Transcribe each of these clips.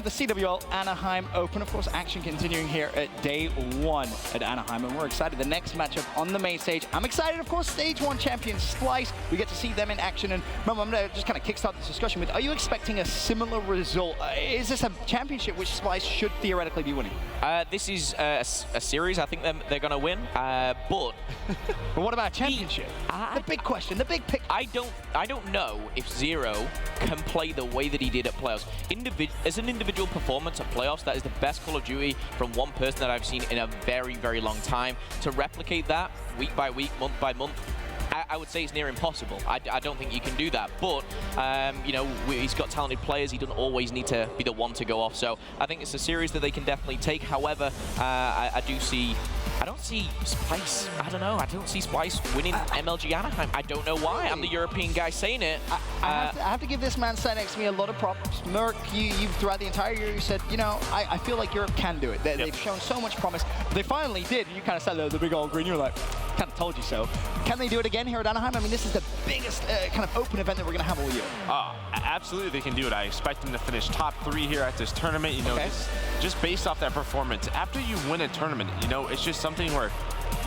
the CWL Anaheim Open. Of course, action continuing here at day 1 at Anaheim, and we're excited. The next matchup on the main stage. I'm excited, of course, stage 1 champion Splyce. We get to see them in action, and Momo, I'm going to just kind of kickstart this discussion with, are you expecting a similar result? Is this a championship which Splyce should theoretically be winning? This is a series I think they're going to win, but... But what about a championship? The big question, the big pick. I don't know if Zero can play the way that he did at playoffs. As an individual performance at playoffs, that is the best Call of Duty from one person that I've seen in a very, very long time. To replicate that week by week, month by month, I would say it's near impossible. I don't think you can do that. But, you know, he's got talented players. He doesn't always need to be the one to go off. So I think it's a series that they can definitely take. However, I don't see Splyce. I don't know. I don't see Splyce winning MLG Anaheim. I don't know why. I'm the European guy saying it. I have to give this man sitting next to me a lot of props. Merc, you throughout the entire year, you said, you know, I feel like Europe can do it. They've shown so much promise. They finally did. You kind of said the big old green. You were like, kind of told you so. Can they do it again here at Anaheim? I mean, this is the biggest kind of open event that we're going to have all year. Absolutely, they can do it. I expect them to finish top 3 here at this tournament. You know, just based off that performance. After you win a tournament, you know, it's just something where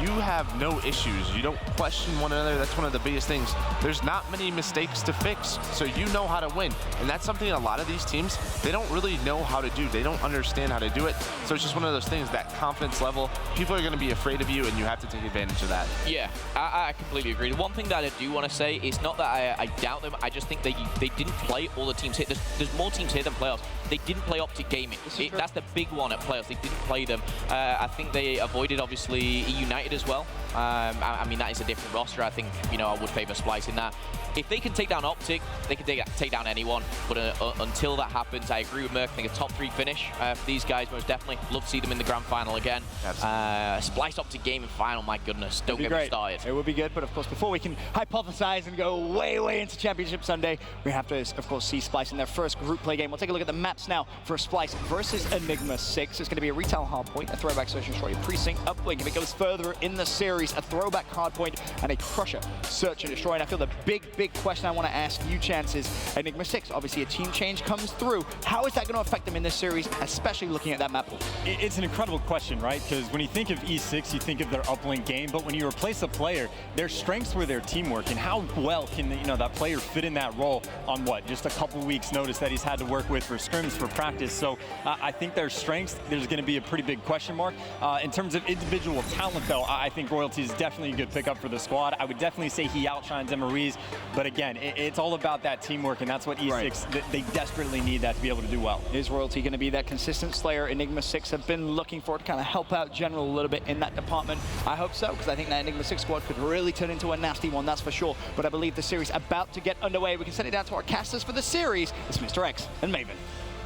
you have no issues. You don't question one another. That's one of the biggest things. There's not many mistakes to fix, so you know how to win. And that's something a lot of these teams, they don't really know how to do. They don't understand how to do it. So it's just one of those things, that confidence level, people are going to be afraid of you, and you have to take advantage of that. Yeah, I completely agree. The one thing that I do want to say is not that I doubt them. I just think they didn't play all the teams here. There's more teams here than playoffs. They didn't play Optic Gaming. That's the big one at playoffs. They didn't play them. I think they avoided, obviously, United as well. I mean, that is a different roster. I think, you know, I would favor Splyce in that. If they can take down Optic, they can take down anyone. But until that happens, I agree with Merc. I think a top 3 finish for these guys, most definitely. Love to see them in the grand final again. Splyce Optic Gaming final, my goodness. Don't get me started. It would be good, but of course, before we can hypothesize and go way into Championship Sunday, we have to, of course, see Splyce in their first group play game. We'll take a look at the maps now for Splyce versus Enigma6. It's going to be a retail hardpoint, a throwback search and destroy, a precinct, uplink. If it goes further in the series, a throwback hardpoint, and a crusher search and destroy. And I feel the big question I want to ask you, Chance, is Enigma6, obviously a team change comes through. How is that going to affect them in this series, especially looking at that map pool? It's an incredible question, right? Because when you think of E6, you think of their uplink game, but when you replace a player, their strengths were their teamwork, and how well can that player fit in that role on just a couple weeks notice that he's had to work with for scrims, for practice. So I think their strengths, there's going to be a pretty big question mark. In terms of individual talent, though, I think Royalty is definitely a good pickup for the squad. I would definitely say he outshines Emery's, but again, it's all about that teamwork, and that's what E6, they desperately need that to be able to do well. Is Royalty going to be that consistent slayer Enigma6 have been looking for to kind of help out General a little bit in that department? I hope so, because I think that Enigma6 squad could really turn into a nasty one, that's for sure. But I believe the series about to get underway. We can send it down to our casters for the series. It's Mr. X and Maven.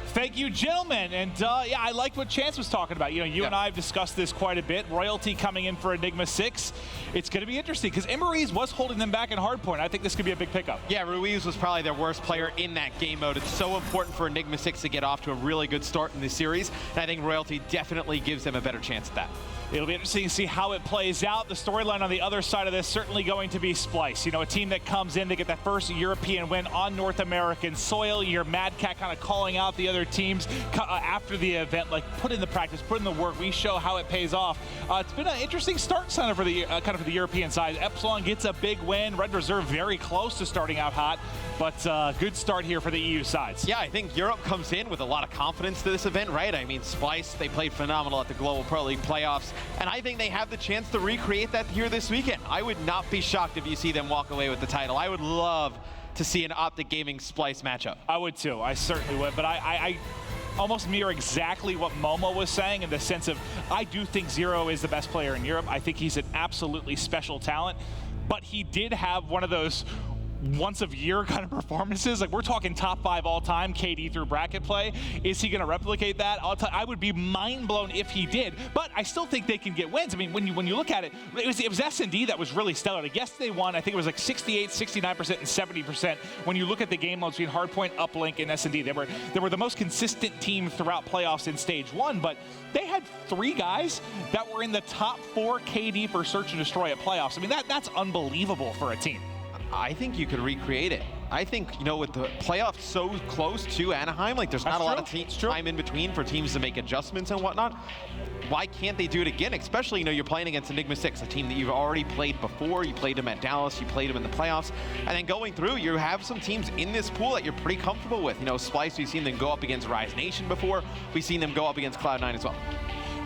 Thank you, gentlemen. And yeah, I liked what Chance was talking about. You know, you and I have discussed this quite a bit. Royalty coming in for Enigma6. It's going to be interesting because Emery's was holding them back in hardpoint. I think this could be a big pickup. Yeah, Ruiz was probably their worst player in that game mode. It's so important for Enigma6 to get off to a really good start in this series. And I think Royalty definitely gives them a better chance at that. It'll be interesting to see how it plays out. The storyline on the other side of this certainly going to be Splyce. You know, a team that comes in to get that first European win on North American soil. Your Mad Cat kind of calling out the other teams after the event, like put in the practice, put in the work. We show how it pays off. It's been an interesting start for the kind of for the European side. Epsilon gets a big win. Red Reserve very close to starting out hot, but good start here for the EU sides. Yeah, I think Europe comes in with a lot of confidence to this event, right? I mean, Splyce, they played phenomenal at the Global Pro League playoffs. And I think they have the chance to recreate that here this weekend. I would not be shocked if you see them walk away with the title. I would love to see an Optic Gaming Splyce matchup. I would too, I certainly would, but I almost mirror exactly what Momo was saying in the sense of, I do think Zero is the best player in Europe. I think he's an absolutely special talent, but he did have one of those once-a-year kind of performances. Like, we're talking top 5 all-time KD through bracket play. Is he going to replicate that? I would be mind-blown if he did, but I still think they can get wins. I mean, when you look at it, it was SnD that was really stellar. Like, yes, they won. I think it was like 68, 69%, and 70%. When you look at the game modes between Hardpoint, Uplink, and SnD, they were the most consistent team throughout playoffs in Stage 1, but they had 3 guys that were in the top 4 KD for Search and Destroy at playoffs. I mean, that's unbelievable for a team. I think you could recreate it. I think, you know, with the playoffs so close to Anaheim, like there's not a lot of time in between for teams to make adjustments and whatnot. Why can't they do it again? Especially, you know, you're playing against Enigma6, a team that you've already played before. You played them at Dallas, you played them in the playoffs. And then going through, you have some teams in this pool that you're pretty comfortable with. You know, Splyce, we've seen them go up against Rise Nation before. We've seen them go up against Cloud9 as well.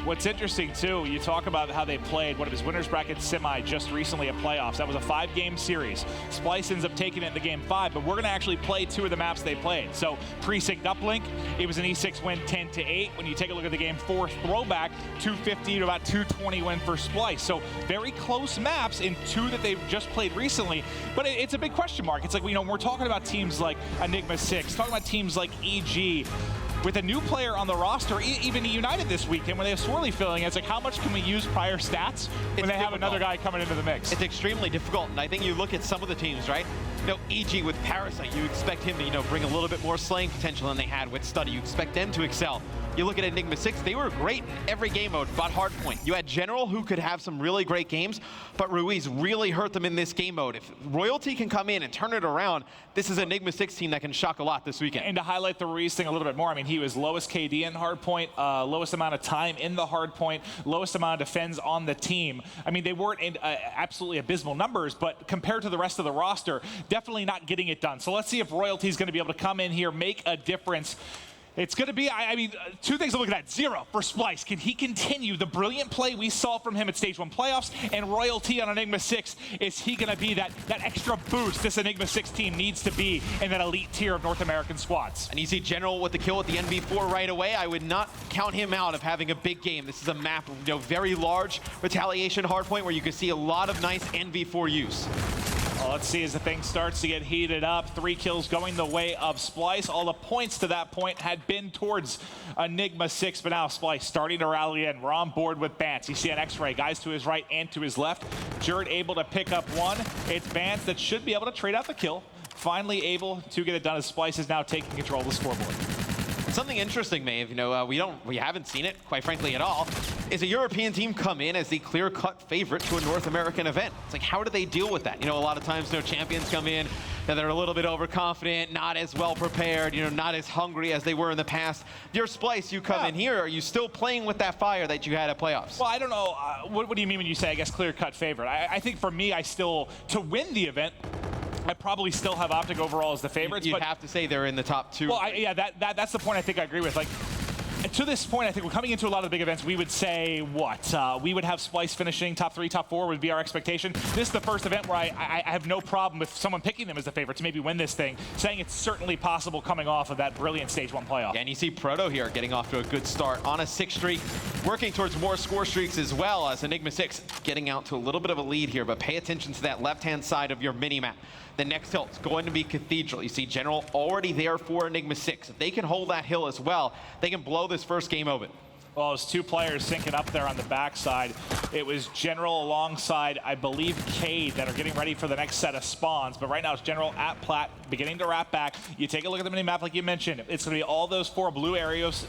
What's interesting, too, you talk about how they played one of his winners bracket semi just recently at playoffs. That was a 5-game series. Splyce ends up taking it into game 5, but we're going to actually play 2 of the maps they played. So Precinct Uplink, it was an E6 win 10-8. When you take a look at the game 4 Throwback, 250 to about 220 win for Splyce. So very close maps in 2 that they've just played recently. But it's a big question mark. It's like, you know, we're talking about teams like Enigma6, talking about teams like EG. With a new player on the roster, even United this weekend, when they have Swirly filling, it's like, how much can we use prior stats when they have another guy coming into the mix? It's extremely difficult, and I think you look at some of the teams, right? You know, EG with Parasite, you expect him to, you know, bring a little bit more slaying potential than they had with Study. You expect them to excel. You look at Enigma6, they were great in every game mode but Hardpoint. You had General, who could have some really great games, but Ruiz really hurt them in this game mode. If Royalty can come in and turn it around, this is an Enigma6 team that can shock a lot this weekend. And to highlight the Ruiz thing a little bit more, I mean, he was lowest KD in Hardpoint, lowest amount of time in the Hardpoint, lowest amount of defends on the team. I mean, they weren't in absolutely abysmal numbers, but compared to the rest of the roster, definitely not getting it done. So let's see if Royalty is going to be able to come in here, make a difference. It's going to be, I mean, 2 things to look at. 0 for Splyce. Can he continue the brilliant play we saw from him at Stage 1 playoffs? And Royalty on Enigma6, is he going to be that extra boost this Enigma6 team needs to be in that elite tier of North American squads? And you see General with the kill with the NV4 right away. I would not count him out of having a big game. This is a map, you know, very large Retaliation Hardpoint where you can see a lot of nice NV4 use. Well, let's see as the thing starts to get heated up. 3 kills going the way of Splyce. All the points to that point had been towards Enigma6, but now Splyce starting to rally in. We're on board with Bance. You see an X-ray, guys to his right and to his left. Jerd able to pick up 1. It's Bance that should be able to trade out the kill. Finally able to get it done as Splyce is now taking control of the scoreboard. Something interesting, Maeve, you know, we haven't seen it, quite frankly, at all, is a European team come in as the clear-cut favorite to a North American event. It's like, how do they deal with that? You know, a lot of times, you know, champions come in and they're a little bit overconfident, not as well prepared, you know, not as hungry as they were in the past. You're Splyce, you come in here, are you still playing with that fire that you had at playoffs? Well, I don't know. What do you mean when you say, I guess, clear-cut favorite? I think for me, to win the event, I probably still have Optic overall as the favorites. You'd have to say they're in the top 2. Well, yeah, that's the point I think I agree with. Like, to this point, I think we're coming into a lot of the big events. We would say, what? We would have Splyce finishing top 3, top 4 would be our expectation. This is the first event where I have no problem with someone picking them as the favorite to maybe win this thing, saying it's certainly possible coming off of that brilliant Stage 1 playoff. Yeah, and you see Proto here getting off to a good start on a 6 streak, working towards more score streaks as well as Enigma6 getting out to a little bit of a lead here, but pay attention to that left-hand side of your mini-map. The next hill is going to be Cathedral. You see General already there for Enigma6. If they can hold that hill as well, they can blow this first game open. Well, there's 2 players syncing up there on the backside. It was General alongside, I believe, Cade that are getting ready for the next set of spawns. But right now it's General at Plat, beginning to wrap back. You take a look at the mini-map like you mentioned. It's going to be all those 4 blue arrows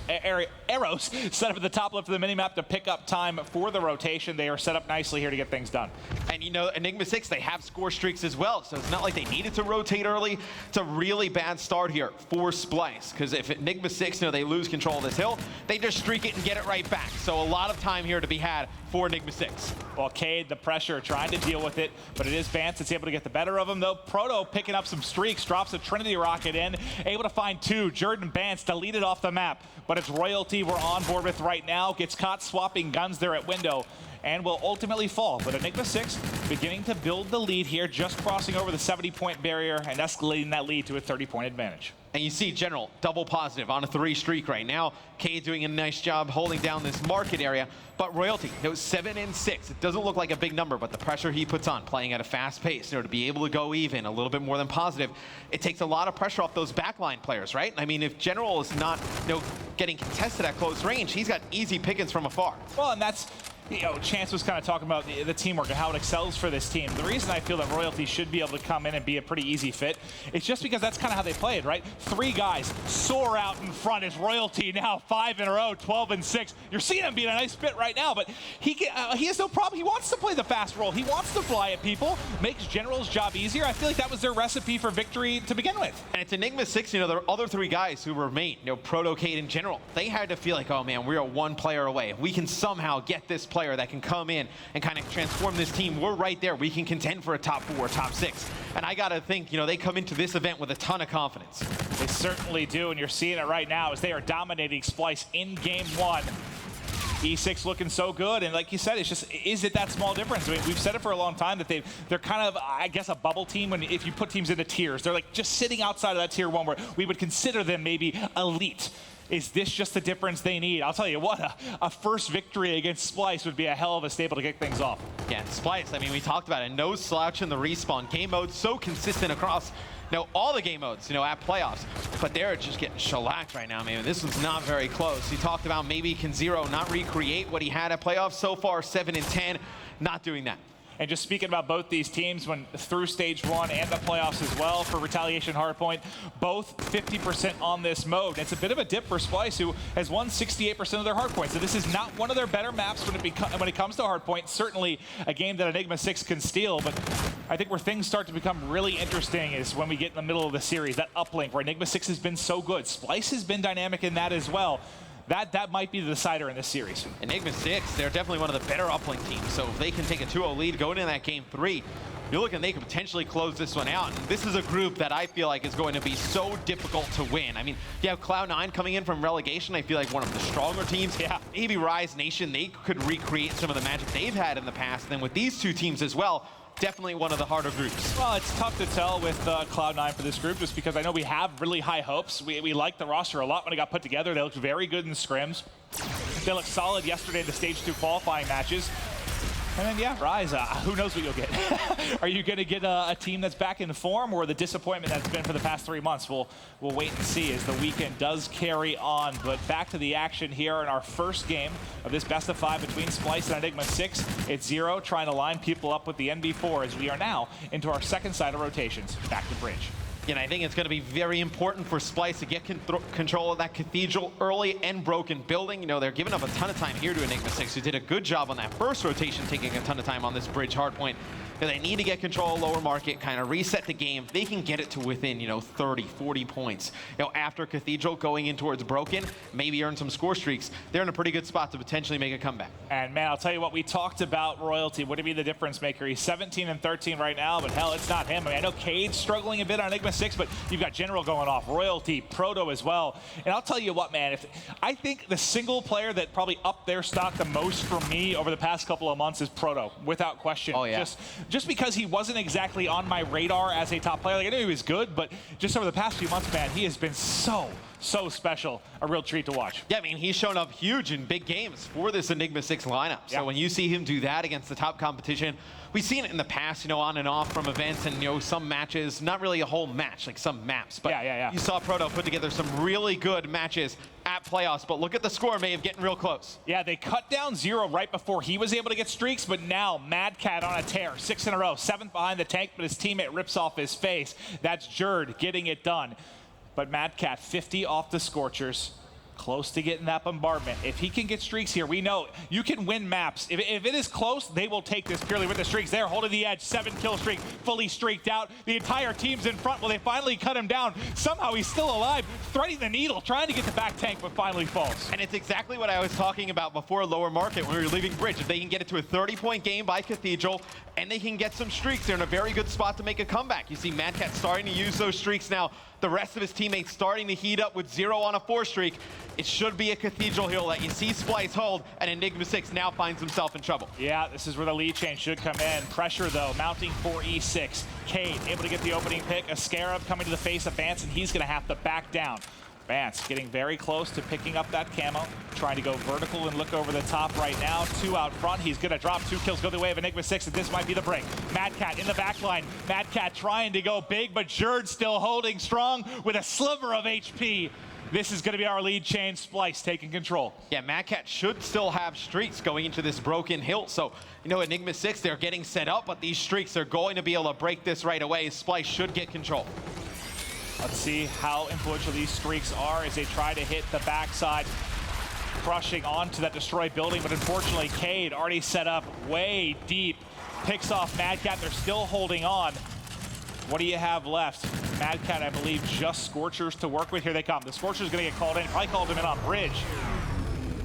set up at the top left of the mini-map to pick up time for the rotation. They are set up nicely here to get things done. And you know, Enigma6, they have score streaks as well, so it's not like they needed to rotate early. It's a really bad start here for Splyce, because if Enigma6, you know, they lose control of this hill, they just streak it and get it right back. So a lot of time here to be had for Enigma6. Well, Cade, the pressure, trying to deal with it, but it is Vance that's able to get the better of him, though. Proto picking up some streaks, drops a Trinity Rocket in, able to find 2. Jordan Vance deleted off the map, but it's Royalty we're on board with right now. Gets caught swapping guns there at window, and will ultimately fall. But Enigma6 beginning to build the lead here, just crossing over the 70-point barrier and escalating that lead to a 30-point advantage. And you see General double positive on a 3 streak right now. Cade doing a nice job holding down this market area. But Royalty, it was 7 and 6. It doesn't look like a big number, but the pressure he puts on, playing at a fast pace, you know, to be able to go even, a little bit more than positive, it takes a lot of pressure off those backline players, right? I mean, if General is not, you know, getting contested at close range, he's got easy pickings from afar. Well, and that's you know, Chance was kind of talking about the teamwork and how it excels for this team. The reason I feel that Royalty should be able to come in and be a pretty easy fit, it's just because that's kind of how they played, right? 3 guys soar out in front as Royalty now 5 in a row, 12-6. You're seeing him being a nice fit right now, but he has no problem. He wants to play the fast role. He wants to fly at people, makes General's job easier. I feel like that was their recipe for victory to begin with. And it's Enigma6, you know, there are other 3 guys who remain, you know, Proto, Cade, and General. They had to feel like, oh man, we are 1 player away. We can somehow get this player that can come in and kind of transform this team. We're right there. We can contend for a top 4, top 6. And I got to think, you know, they come into this event with a ton of confidence. They certainly do, and you're seeing it right now as they are dominating Splyce in game 1. E6 looking so good, and like you said, it's just, is it that small difference? I mean, we've said it for a long time that they're kind of, I guess, a bubble team. When if you put teams into tiers, they're like just sitting outside of that tier 1 where we would consider them maybe elite. Is this just the difference they need? I'll tell you what, a first victory against Splyce would be a hell of a staple to kick things off. Yeah, Splyce, I mean, we talked about it. No slouch in the respawn. Game mode so consistent across, you know, all the game modes, you know, at playoffs. But they're just getting shellacked right now, man. This one's not very close. He talked about maybe can Zero not recreate what he had at playoffs so far, 7-10, not doing that. And just speaking about both these teams, when through stage 1 and the playoffs as well for Retaliation Hardpoint, both 50% on this mode. It's a bit of a dip for Splyce, who has won 68% of their hardpoints. So this is not one of their better maps when it comes to hardpoint. Certainly a game that Enigma6 can steal, but I think where things start to become really interesting is when we get in the middle of the series, that uplink where Enigma6 has been so good. Splyce has been dynamic in that as well. That might be the decider in this series. Enigma6, they're definitely one of the better uplink teams. So if they can take a 2-0 lead going into that game 3, you're looking, they could potentially close this one out. And this is a group that I feel like is going to be so difficult to win. I mean, you have Cloud9 coming in from relegation. I feel like one of the stronger teams. Yeah, maybe Rise Nation, they could recreate some of the magic they've had in the past. And then with these 2 teams as well, definitely one of the harder groups. Well, it's tough to tell with Cloud9 for this group, just because I know we have really high hopes. We liked the roster a lot when it got put together. They looked very good in scrims. They looked solid yesterday in the stage 2 qualifying matches. And then, yeah, Rise, who knows what you'll get? Are you going to get a team that's back in form, or the disappointment that's been for the past 3 months? We'll wait and see as the weekend does carry on. But back to the action here in our first game of this best of 5 between Splyce and Enigma6. It's Zero trying to line people up with the NB4 as we are now into our second side of rotations. Back to Bridge. And I think it's going to be very important for Splyce to get control of that Cathedral early and broken building. You know, they're giving up a ton of time here to Enigma6, who did a good job on that first rotation, taking a ton of time on this Bridge hardpoint. They need to get control of lower market, kind of reset the game. They can get it to within, you know, 30, 40 points. You know, after Cathedral going in towards Broken, maybe earn some score streaks. They're in a pretty good spot to potentially make a comeback. And man, I'll tell you what, we talked about Royalty. Would it be the difference maker? He's 17-13 right now, but hell, it's not him. I mean, I know Cade's struggling a bit on Enigma6, but you've got General going off, Royalty, Proto as well. And I'll tell you what, man, I think the single player that probably upped their stock the most for me over the past couple of months is Proto, without question. Oh, yeah. Just because he wasn't exactly on my radar as a top player. Like, I knew he was good, but just over the past few months, man, he has been so special. A real treat to watch. Yeah, I mean, he's shown up huge in big games for this Enigma6 lineup. So yeah, when you see him do that against the top competition, we've seen it in the past, you know, on and off from events and, you know, some matches, not really a whole match, like some maps. But yeah. You saw Proto put together some really good matches at playoffs, but look at the score, may have getting real close. Yeah, they cut down Zero right before he was able to get streaks, but now Mad Cat on a tear, 6 in a row, 7th behind the tank, but his teammate rips off his face. That's Jerd getting it done. But Mad Cat 50 off the Scorchers, close to getting that bombardment. If he can get streaks here, we know you can win maps. If it is close, they will take this purely with the streaks. They're holding the edge, 7-kill streak, fully streaked out. The entire team's in front. Well, they finally cut him down. Somehow he's still alive, threading the needle, trying to get the back tank, but finally falls. And it's exactly what I was talking about before lower market when we were leaving Bridge. If they can get it to a 30-point game by Cathedral, and they can get some streaks, they're in a very good spot to make a comeback. You see Mad Cat starting to use those streaks now. The rest of his teammates starting to heat up with Zero on a 4 streak. It should be a Cathedral hill that you see Splyce hold, and Enigma6 now finds himself in trouble. Yeah, this is where the lead change should come in. Pressure, though, mounting for E6. Cade able to get the opening pick. A Scarab coming to the face of Vance, and he's going to have to back down. Vance getting very close to picking up that camo, trying to go vertical and look over the top right now. 2 out front. He's going to drop 2 kills, go the way of Enigma6, and this might be the break. Mad Cat in the back line. Mad Cat trying to go big, but Jerd still holding strong with a sliver of HP. This is going to be our lead chain. Splyce taking control. Yeah, Mad Cat should still have streaks going into this broken hill. So, you know, Enigma6, they're getting set up, but these streaks are going to be able to break this right away. Splyce should get control. Let's see how influential these streaks are as they try to hit the backside, crushing onto that destroyed building. But unfortunately, Cade already set up way deep. Picks off Mad Cat. They're still holding on. What do you have left? Mad Cat, I believe, just Scorchers to work with. Here they come. The Scorcher's going to get called in. Probably called him in on bridge.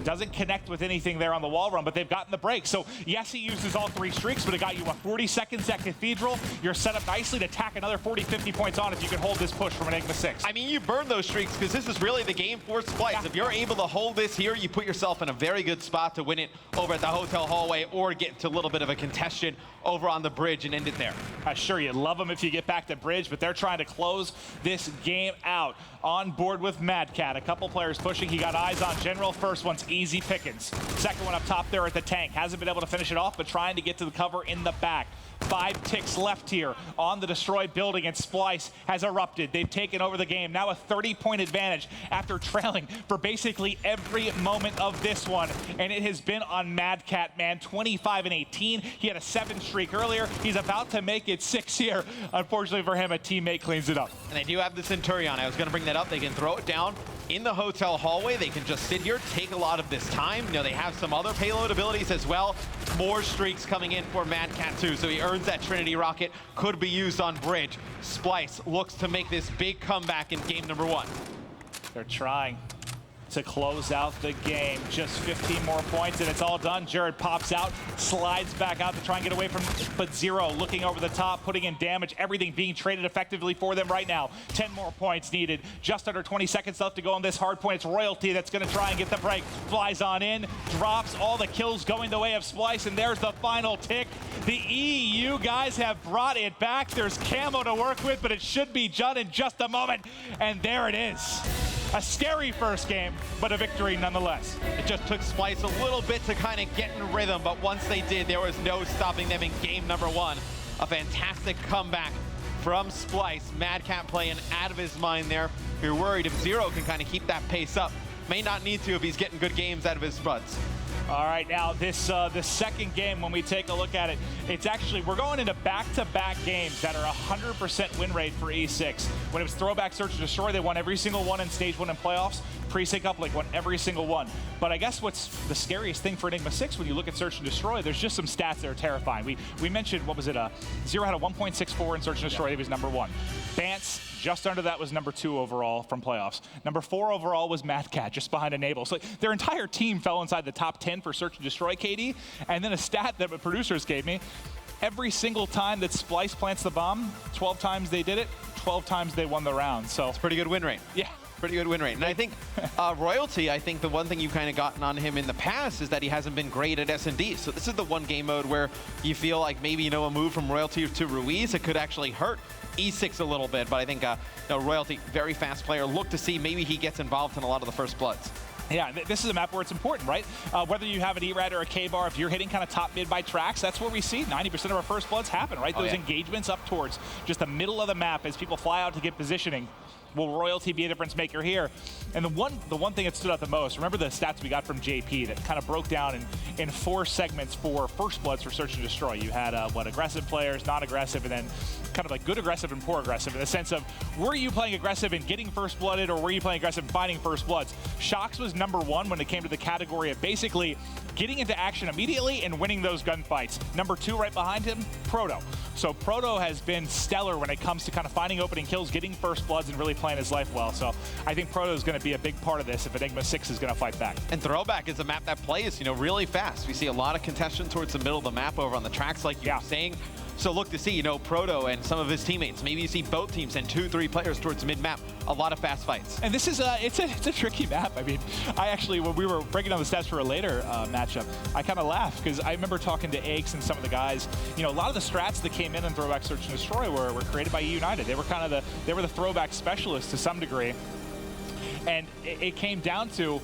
Doesn't connect with anything there on the wall run, but they've gotten the break. So, yes, he uses all 3 streaks, but it got you, 40 seconds at Cathedral. You're set up nicely to tack another 40, 50 points on if you can hold this push from Enigma6. I mean, you burn those streaks because this is really the game for Splyce. Yeah. If you're able to hold this here, you put yourself in a very good spot to win it over at the hotel hallway or get to a little bit of a contention over on the bridge and end it there. Sure, you love them if you get back to bridge, but they're trying to close this game out. On board with Mad Cat. A couple players pushing. He got eyes on General. First one's easy pickings. Second one up top there at the tank. Hasn't been able to finish it off, but trying to get to the cover in the back. 5 ticks left here on the destroyed building, and Splyce has erupted. They've taken over the game. Now a 30-point advantage after trailing for basically every moment of this one. And it has been on Mad Cat, man. 25 and 18. He had a 7 streak earlier. He's about to make it 6 here. Unfortunately for him, a teammate cleans it up. And they do have the Centurion. I was going to bring that up. They can throw it down in the hotel hallway. They can just sit here, take a lot of this time. You know, they have some other payload abilities as well. More streaks coming in for Mad Cat too. So he earns that Trinity rocket. Could be used on bridge. Splyce looks to make this big comeback in game number 1. They're trying to close out the game. Just 15 more points and it's all done. Jared pops out, slides back out to try and get away from, but Zero looking over the top, putting in damage, everything being traded effectively for them right now. 10 more points needed. Just under 20 seconds left to go on this hard point. It's Royalty that's going to try and get the break. Flies on in, drops all the kills going the way of Splyce, and there's the final tick. The EU guys have brought it back. There's Camo to work with, but it should be done in just a moment. And there it is. A scary first game, but a victory nonetheless. It just took Splyce a little bit to kind of get in rhythm, but once they did, there was no stopping them in game number 1. A fantastic comeback from Splyce. Mad Cat playing out of his mind there. You're worried if Zero can kind of keep that pace up. May not need to if he's getting good games out of his spuds. All right, now this second game, when we take a look at it, it's actually, we're going into back-to-back games that are 100% win rate for E6. When it was Throwback Search and Destroy, they won every single one in Stage 1 in playoffs. Precinct Uplink won every single one. But I guess what's the scariest thing for Enigma6 when you look at Search and Destroy, there's just some stats that are terrifying. We mentioned, what was it, Zero had a 1.64 in Search and Destroy, he was number 1. Bance, just under that, was number 2 overall from playoffs. Number 4 overall was Mad Cat, just behind Enable. So their entire team fell inside the top 10 for Search and Destroy, KD. And then a stat that the producers gave me, every single time that Splyce plants the bomb, 12 times they did it, 12 times they won the round. So it's a pretty good win rate. Yeah. Pretty good win rate. And I think Royalty, I think the one thing you've kind of gotten on him in the past is that he hasn't been great at SnD. So this is the one game mode where you feel like maybe, you know, a move from Royalty to Ruiz, it could actually hurt E6 a little bit. But I think Royalty, very fast player. Look to see maybe he gets involved in a lot of the first bloods. Yeah, this is a map where it's important, right? Whether you have an E-Rad or a K-Bar, if you're hitting kind of top mid by tracks, that's where we see 90% of our first bloods happen, right? Those engagements up towards just the middle of the map as people fly out to get positioning. Will Royalty be a difference maker here? And the one thing that stood out the most, remember the stats we got from JP that kind of broke down in 4 segments for first bloods for Search and Destroy. You had aggressive players, non-aggressive, and then kind of like good aggressive and poor aggressive in the sense of, were you playing aggressive and getting first blooded, or were you playing aggressive and finding first bloods? Shox was number 1 when it came to the category of basically getting into action immediately and winning those gunfights. Number 2 right behind him, Proto. So Proto has been stellar when it comes to kind of finding opening kills, getting first bloods, and really playing his life well. So I think Proto is going to be a big part of this if Enigma6 is going to fight back. And Throwback is a map that plays, you know, really fast. We see a lot of contention towards the middle of the map over on the tracks, like you were saying. So look to see, you know, Proto and some of his teammates. Maybe you see both teams and 2-3 players towards mid-map. A lot of fast fights. And this is it's a tricky map. I mean, I actually, when we were breaking down the stats for a later matchup, I kind of laughed because I remember talking to Aches and some of the guys. You know, a lot of the strats that came in Throwback Search and Destroy were created by United. They were kind of they were the throwback specialists to some degree. And it came down to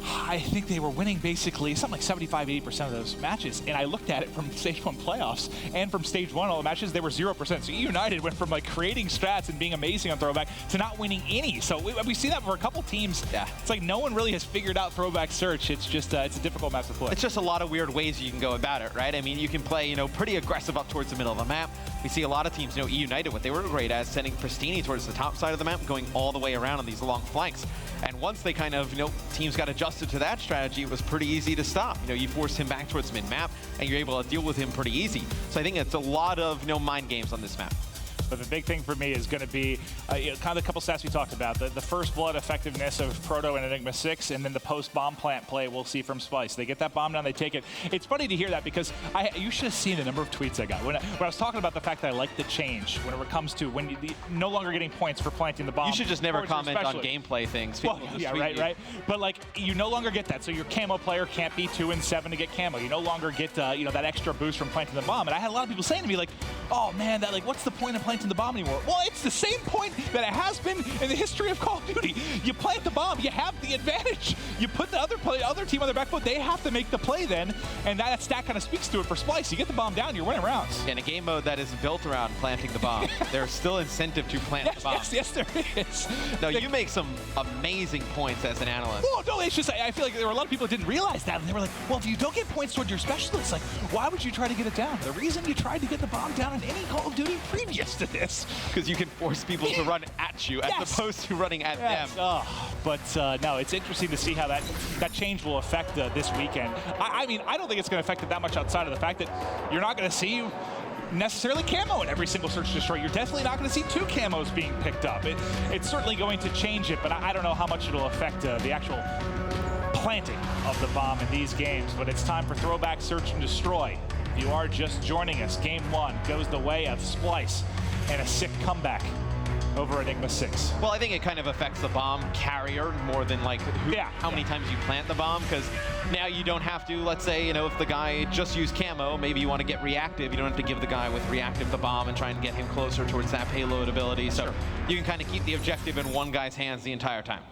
I think they were winning basically something like 75–80% of those matches. And I looked at it from Stage 1 playoffs and from Stage 1, all the matches, they were 0%. So United went from like creating strats and being amazing on Throwback to not winning any. So we see that for a couple teams. Yeah. It's like no one really has figured out Throwback Search. It's just, it's a difficult map to play. It's just a lot of weird ways you can go about it, right? I mean, you can play, you know, pretty aggressive up towards the middle of the map. We see a lot of teams, you know, United, what they were great at, sending Pristini towards the top side of the map, going all the way around on these long flanks. And once they kind of, you know, teams got adjusted to that strategy, it was pretty easy to stop. You know, you forced him back towards mid-map, and you're able to deal with him pretty easy. So I think it's a lot of, you know, mind games on this map. But the big thing for me is going to be kind of the couple stats we talked about. The first blood effectiveness of Proto and Enigma6, and then the post-bomb plant play we'll see from Splyce. They get that bomb down, they take it. It's funny to hear that because you should have seen the number of tweets I got. When I was talking about the fact that I like the change when it comes to when you're no longer getting points for planting the bomb. You should just never comment on gameplay things. Well, yeah, right. But like, you no longer get that. So your camo player can't be 2 and 7 to get camo. You no longer get you know, that extra boost from planting the bomb. And I had a lot of people saying to me like, oh man, that like, what's the point of planting the bomb anymore? Well, it's the same point that it has been in the history of Call of Duty. You plant the bomb, you have the advantage. You put the other team on their back foot, they have to make the play then, and that stat kind of speaks to it for Splyce. You get the bomb down, you're winning rounds. In a game mode that is built around planting the bomb, there's still incentive to plant the bomb. Yes, there is. No, you make some amazing points as an analyst. Well, no, it's just, I feel like there were a lot of people that didn't realize that, and they were like, well, if you don't get points toward your specialists, like, why would you try to get it down? The reason you tried to get the bomb down in any Call of Duty previous to this, because you can force people to run at you as opposed to running at them. But no, it's interesting to see how that change will affect this weekend. I mean, I don't think it's going to affect it that much outside of the fact that you're not going to see necessarily camo in every single search and destroy. You're definitely not going to see 2 camos being picked up. It's certainly going to change it, but I don't know how much it'll affect the actual planting of the bomb in these games. But it's time for Throwback Search and Destroy. If you are just joining us, Game 1 goes the way of Splyce and a sick comeback over Enigma6. Well, I think it kind of affects the bomb carrier more than like how many times you plant the bomb, because now you don't have to, let's say, you know, if the guy just used camo, maybe you want to get reactive, you don't have to give the guy with reactive the bomb and try and get him closer towards that payload ability. So you can kind of keep the objective in one guy's hands the entire time.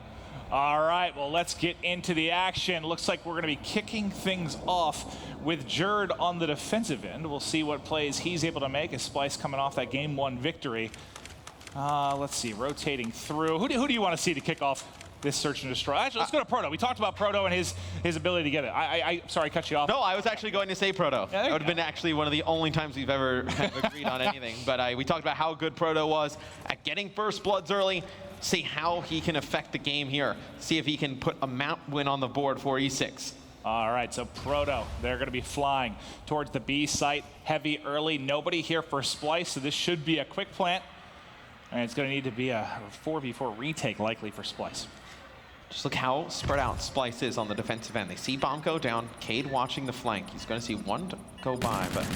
All right, well, let's get into the action. Looks like we're going to be kicking things off with Jerd on the defensive end. We'll see what plays he's able to make as Splyce coming off that Game 1 victory. Let's see, rotating through. Who do you want to see to kick off this search and destroy? Actually, let's go to Proto. We talked about Proto and his ability to get it. Sorry, I cut you off. No, I was actually going to say Proto. Yeah, that would have been actually one of the only times we've ever agreed on anything. But we talked about how good Proto was at getting first bloods early. See how he can affect the game here. See if he can put a map win on the board for E6. All right, so Proto, they're going to be flying towards the B site. Heavy early, nobody here for Splyce, so this should be a quick plant. And it's going to need to be a 4v4 retake likely for Splyce. Just look how spread out Splyce is on the defensive end. They see bomb go down, Cade watching the flank. He's going to see one go by, but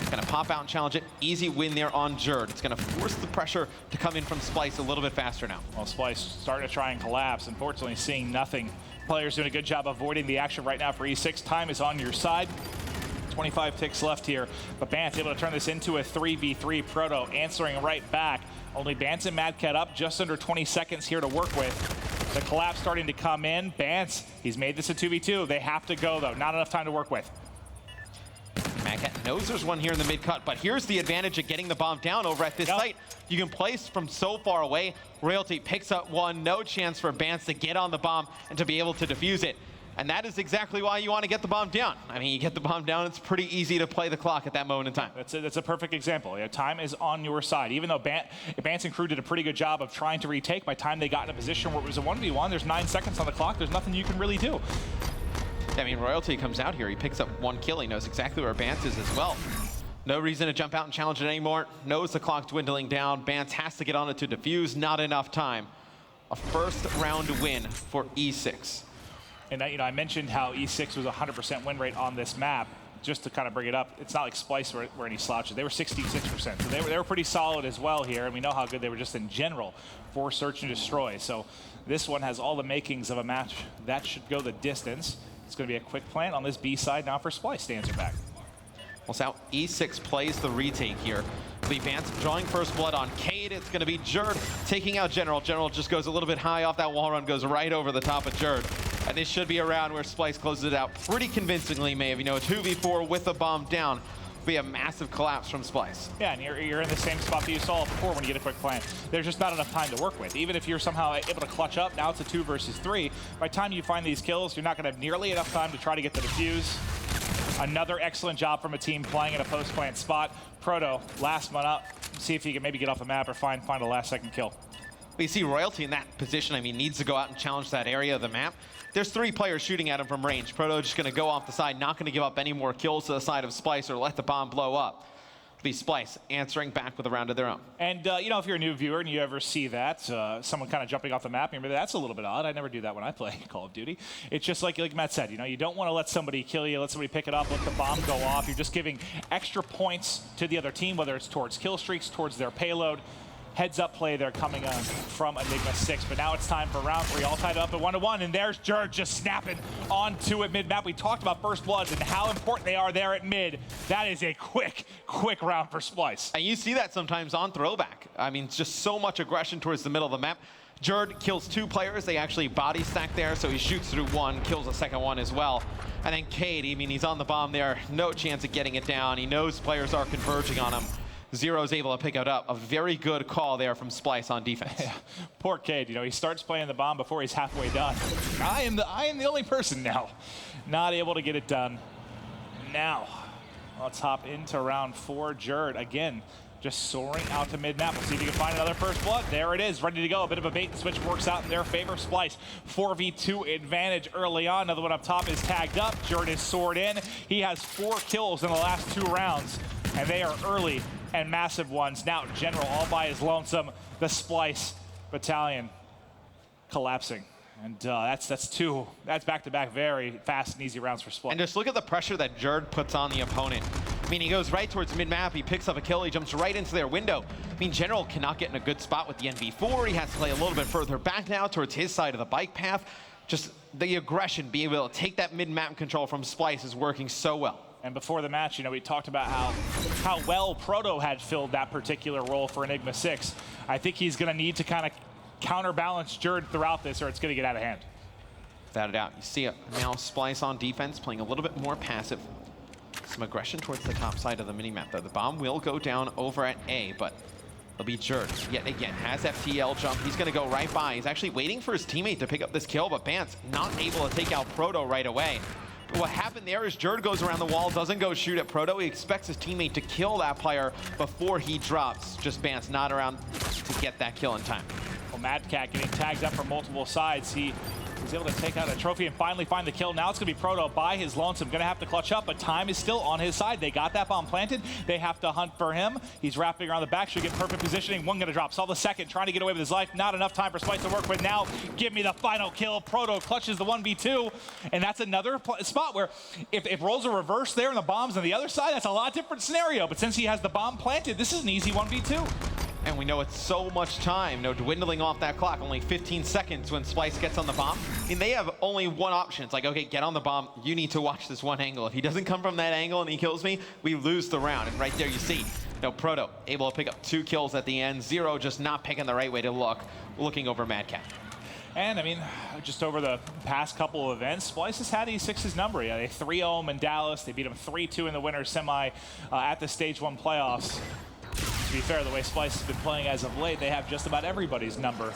going to pop out and challenge it. Easy win there on Jerd. It's going to force the pressure to come in from Splyce a little bit faster now. Well, Splyce starting to try and collapse. Unfortunately, seeing nothing. Players doing a good job avoiding the action right now for E6. Time is on your side. 25 ticks left here, but Bance able to turn this into a 3v3. Proto answering right back. Only Bance and Mad Cat up, just under 20 seconds here to work with. The collapse starting to come in. Bance, he's made this a 2v2. They have to go, though. Not enough time to work with. Mad Cat knows there's one here in the mid-cut, but here's the advantage of getting the bomb down over at this site. You can place from so far away. Royalty picks up one. No chance for Bance to get on the bomb and to be able to defuse it. And that is exactly why you want to get the bomb down. I mean, you get the bomb down, it's pretty easy to play the clock at that moment in time. That's a perfect example. You know, time is on your side. Even though Bance and crew did a pretty good job of trying to retake, by the time they got in a position where it was a 1v1, there's 9 seconds on the clock. There's nothing you can really do. I mean, Royalty comes out here. He picks up one kill. He knows exactly where Bance is as well. No reason to jump out and challenge it anymore. Knows the clock dwindling down. Bance has to get on it to defuse. Not enough time. A first round win for E6. And I mentioned how E6 was a 100% win rate on this map. Just to kind of bring it up, it's not like Splyce were any slouches. They were 66%, so they were pretty solid as well here, and we know how good they were just in general for search and destroy. So this one has all the makings of a match that should go the distance. It's going to be a quick plant on this B side now for Splyce to answer back. Well, so E6 plays the retake here. The Bance drawing first blood on Cade. It's going to be Jerd taking out General. General just goes a little bit high off that wall run, goes right over the top of Jerd. And this should be a round where Splyce closes it out pretty convincingly, Maeve. You know, a 2v4 with a bomb down. Be a massive collapse from Splyce. Yeah, and you're in the same spot that you saw before when you get a quick plan. There's just not enough time to work with. Even if you're somehow able to clutch up, now it's a 2 versus 3. By the time you find these kills, you're not going to have nearly enough time to try to get the defuse. Another excellent job from a team playing in a post-plant spot. Proto, last one up. See if he can maybe get off the map or find a last-second kill. We see Royalty in that position. I mean, needs to go out and challenge that area of the map. There's 3 players shooting at him from range. Proto just going to go off the side, not going to give up any more kills to the side of Splyce or let the bomb blow up. It'll be Splyce answering back with a round of their own. And, you know, if you're a new viewer and you ever see that, someone kind of jumping off the map, you remember that's a little bit odd. I never do that when I play Call of Duty. It's just like Matt said, you know, you don't want to let somebody kill you, let somebody pick it up, let the bomb go off. You're just giving extra points to the other team, whether it's towards kill streaks, towards their payload. Heads up play there coming from Enigma6, but now it's time for round 3, all tied up at 1-1, and there's Jerd just snapping onto it mid-map. We talked about first bloods and how important they are there at mid. That is a quick round for Splyce. And you see that sometimes on Throwback. I mean, just so much aggression towards the middle of the map. Jerd kills 2 players. They actually body stack there, so he shoots through 1, kills a second one as well. And then Cade, I mean, he's on the bomb there. No chance of getting it down. He knows players are converging on him. Zero's able to pick it up. A very good call there from Splyce on defense. Yeah. Poor Cade, you know, he starts playing the bomb before he's halfway done. I am the only person now not able to get it done. Now, let's hop into round 4. Jerd, again, just soaring out to mid-map. We'll see if he can find another first blood. There it is, ready to go. A bit of a bait and switch works out in their favor. Splyce, 4v2 advantage early on. Another one up top is tagged up. Jerd is soared in. He has 4 kills in the last 2 rounds, and they are early and massive ones. Now General all by his lonesome. The Splyce battalion collapsing. And that's back-to-back very fast and easy rounds for Splyce. And just look at the pressure that Jerd puts on the opponent. I mean, he goes right towards mid-map, he picks up a kill, he jumps right into their window. I mean, General cannot get in a good spot with the NV4. He has to play a little bit further back now towards his side of the bike path. Just the aggression, being able to take that mid-map control from Splyce is working so well. And before the match, you know, we talked about how well Proto had filled that particular role for Enigma6. I think he's going to need to kind of counterbalance Jerd throughout this, or it's going to get out of hand. Without a doubt. You see it now, Splyce on defense, playing a little bit more passive. Some aggression towards the top side of the minimap, though. The bomb will go down over at A, but it'll be Jerd yet again. Has FTL jump. He's going to go right by. He's actually waiting for his teammate to pick up this kill, but Bance not able to take out Proto right away. What happened there is Jerd goes around the wall, doesn't go shoot at Proto. He expects his teammate to kill that player before he drops. Just Bance not around to get that kill in time. Well, Mad Cat getting tagged up from multiple sides. He was able to take out a trophy and finally find the kill. Now it's going to be Proto by his lonesome. Going to have to clutch up, but time is still on his side. They got that bomb planted. They have to hunt for him. He's wrapping around the back. Should get perfect positioning. One going to drop. Saw the second, trying to get away with his life. Not enough time for Splyce to work with. Now, give me the final kill. Proto clutches the 1v2. And that's another spot where if roles are reversed there and the bomb's on the other side, that's a lot different scenario. But since he has the bomb planted, this is an easy 1v2. And we know it's so much time, no dwindling off that clock, only 15 seconds when Splyce gets on the bomb. I mean, they have only one option. It's like, okay, get on the bomb. You need to watch this one angle. If he doesn't come from that angle and he kills me, we lose the round. And right there you see, Proto able to pick up 2 kills at the end. Zero just not picking the right way to look, looking over Mad Cat. And I mean, just over the past couple of events, Splyce has had E6's number. Yeah, they 3-0 him in Dallas. They beat him 3-2 in the winner's semi at the Stage 1 playoffs. To be fair, the way Splyce has been playing as of late, they have just about everybody's number.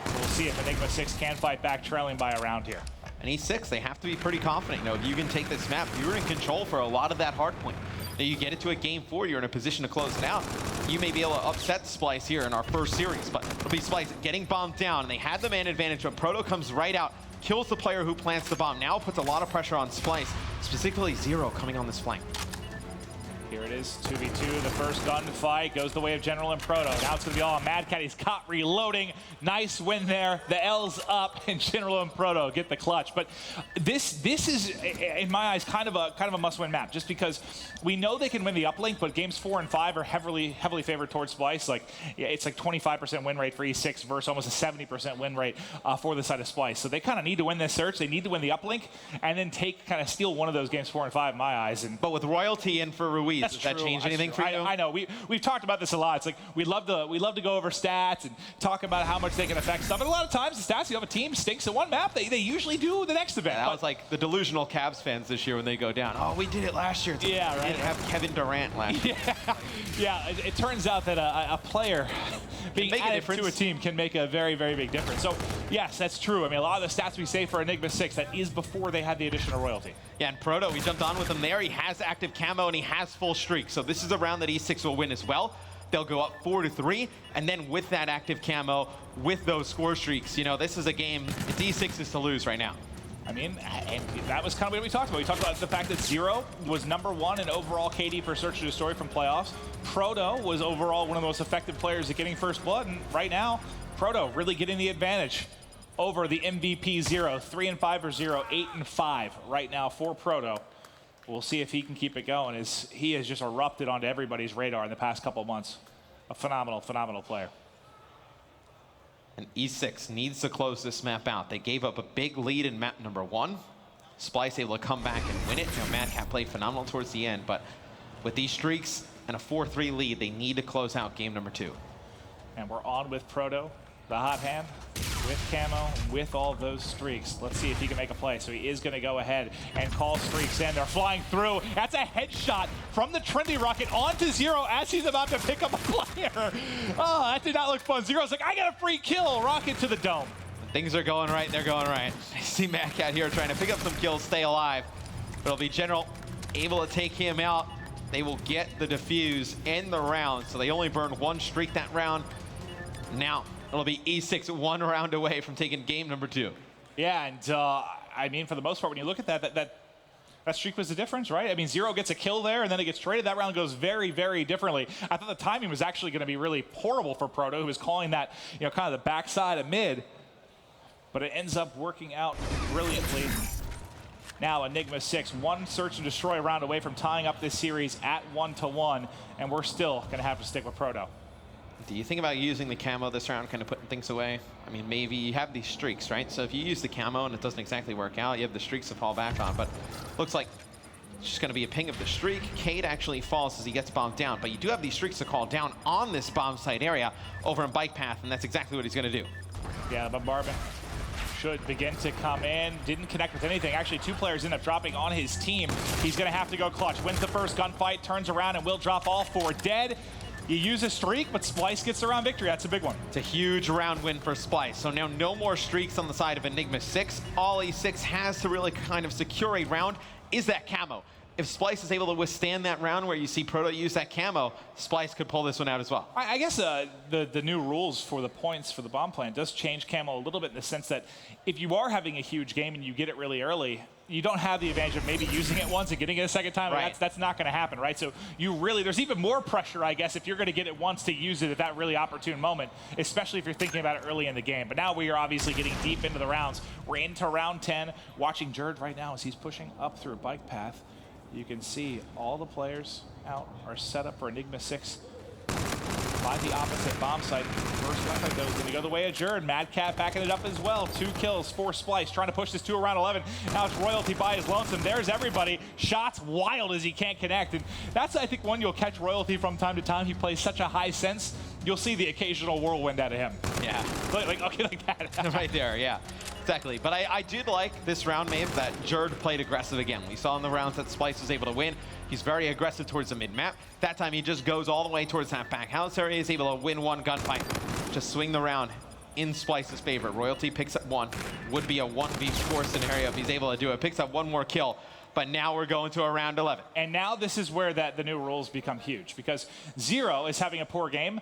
We'll see if Enigma6 can fight back trailing by a round here. And E6, they have to be pretty confident. If you can take this map, you're in control for a lot of that hard point. Now you get it to a game 4, you're in a position to close it out. You may be able to upset Splyce here in our first series, but it'll be Splyce getting bombed down, and they had the man advantage, but Proto comes right out, kills the player who plants the bomb. Now puts a lot of pressure on Splyce, specifically Zero coming on this flank. Here it is, 2v2, the first gunfight goes the way of General and Proto. Now it's going to be all on Mad Cat. He's caught reloading. Nice win there. The L's up, and General and Proto get the clutch. But this is, in my eyes, kind of a must-win map, just because we know they can win the uplink, but games 4 and 5 are heavily favored towards Splyce. Like, it's like 25% win rate for E6 versus almost a 70% win rate for the side of Splyce. So they kind of need to win this search. They need to win the uplink, and then steal one of those games 4 and 5 in my eyes. But with Royalty in for Ruiz, freeze. Does that change anything for you? I know. We've talked about this a lot. It's like we love to go over stats and talk about how much they can affect stuff. And a lot of times the stats, you have a team stinks at one map, they usually do the next event. Yeah, that was like the delusional Cavs fans this year when they go down. Oh, we did it last year. Yeah, right. We didn't have Kevin Durant last year. Yeah. It turns out that a player being added to a team can make a very, very big difference. So yes, that's true. I mean, a lot of the stats we say for Enigma6, that is before they had the additional royalty. Yeah, and Proto, we jumped on with him there. He has active camo and he has full streak. So this is a round that E6 will win as well. They'll go up 4-3, and then with that active camo, with those score streaks, you know, this is a game it's E6's to lose right now. I mean, and that was kind of what we talked about. We talked about the fact that Zero was #1 in overall KD per search and destroy from playoffs. Proto was overall one of the most effective players at getting first blood, and right now, Proto really getting the advantage over the MVP Zero. 3-5 for Zero, 8-5 right now for Proto. We'll see if he can keep it going, as he has just erupted onto everybody's radar in the past couple of months. A phenomenal, phenomenal player. And E6 needs to close this map out. They gave up a big lead in map #1. Splyce able to come back and win it. You know, Madcap played phenomenal towards the end, but with these streaks and a 4-3 lead, they need to close out game #2. And we're on with Proto, the hot hand, with camo, with all those streaks. Let's see if he can make a play. So he is going to go ahead and call streaks in. They're flying through. That's a headshot from the trendy rocket onto Zero as he's about to pick up a player. Oh, that did not look fun. Zero's like, I got a free kill. Rocket to the dome. Things are going right. They're going right. I see Madcat here trying to pick up some kills, stay alive. But it'll be General able to take him out. They will get the defuse in the round. So they only burned 1 streak that round. Now, it'll be E6 1 round away from taking game #2. Yeah, and I mean, for the most part, when you look at that streak was the difference, right? I mean, Zero gets a kill there, and then it gets traded. That round goes very, very differently. I thought the timing was actually going to be really horrible for Proto, who was calling that, you know, kind of the backside of mid. But it ends up working out brilliantly. Now Enigma6, 1 search and destroy round away from tying up this series at 1-1, and we're still going to have to stick with Proto. Do you think about using the camo this round, kind of putting things away? I mean, maybe you have these streaks, right? So if you use the camo and it doesn't exactly work out, you have the streaks to fall back on. But looks like it's just going to be a ping of the streak. Cade actually falls as he gets bombed down. But you do have these streaks to call down on this bomb site area over in Bike Path, and that's exactly what he's going to do. Yeah, the bombardment should begin to come in. Didn't connect with anything. Actually, 2 players end up dropping on his team. He's going to have to go clutch. Wins the first gunfight, turns around, and will drop all 4 dead. You use a streak, but Splyce gets the round victory. That's a big one. It's a huge round win for Splyce. So now no more streaks on the side of Enigma6. All E6 has to really kind of secure a round is that camo. If Splyce is able to withstand that round where you see Proto use that camo, Splyce could pull this one out as well. I guess the new rules for the points for the bomb plant does change camo a little bit in the sense that if you are having a huge game and you get it really early, you don't have the advantage of maybe using it once and getting it a second time. Right. That's not going to happen, right? So you really, there's even more pressure, I guess, if you're going to get it once to use it at that really opportune moment, especially if you're thinking about it early in the game. But now we are obviously getting deep into the rounds. We're into round 10. Watching Jerd right now as he's pushing up through a bike path. You can see all the players out are set up for Enigma6 by the opposite bomb site. First weapon though is going to go the way of Jerd. Madcat backing it up as well. 2 kills for Splyce, trying to push this to around 11. Now it's Royalty by his lonesome. There's everybody. Shots wild as he can't connect. And that's, I think, one you'll catch Royalty from time to time. He plays such a high sense. You'll see the occasional whirlwind out of him. Yeah. Like that. Right there, yeah. Exactly. But I did like this round, Maeve, that Jerd played aggressive again. We saw in the rounds that Splyce was able to win. He's very aggressive towards the mid-map. That time he just goes all the way towards that back house area. He's able to win 1 gunfight. Just swing the round in Splyce's favor. Royalty picks up 1. Would be a 1v4 scenario if he's able to do it. Picks up 1 more kill. But now we're going to a round 11. And now this is where the new rules become huge, because Zero is having a poor game.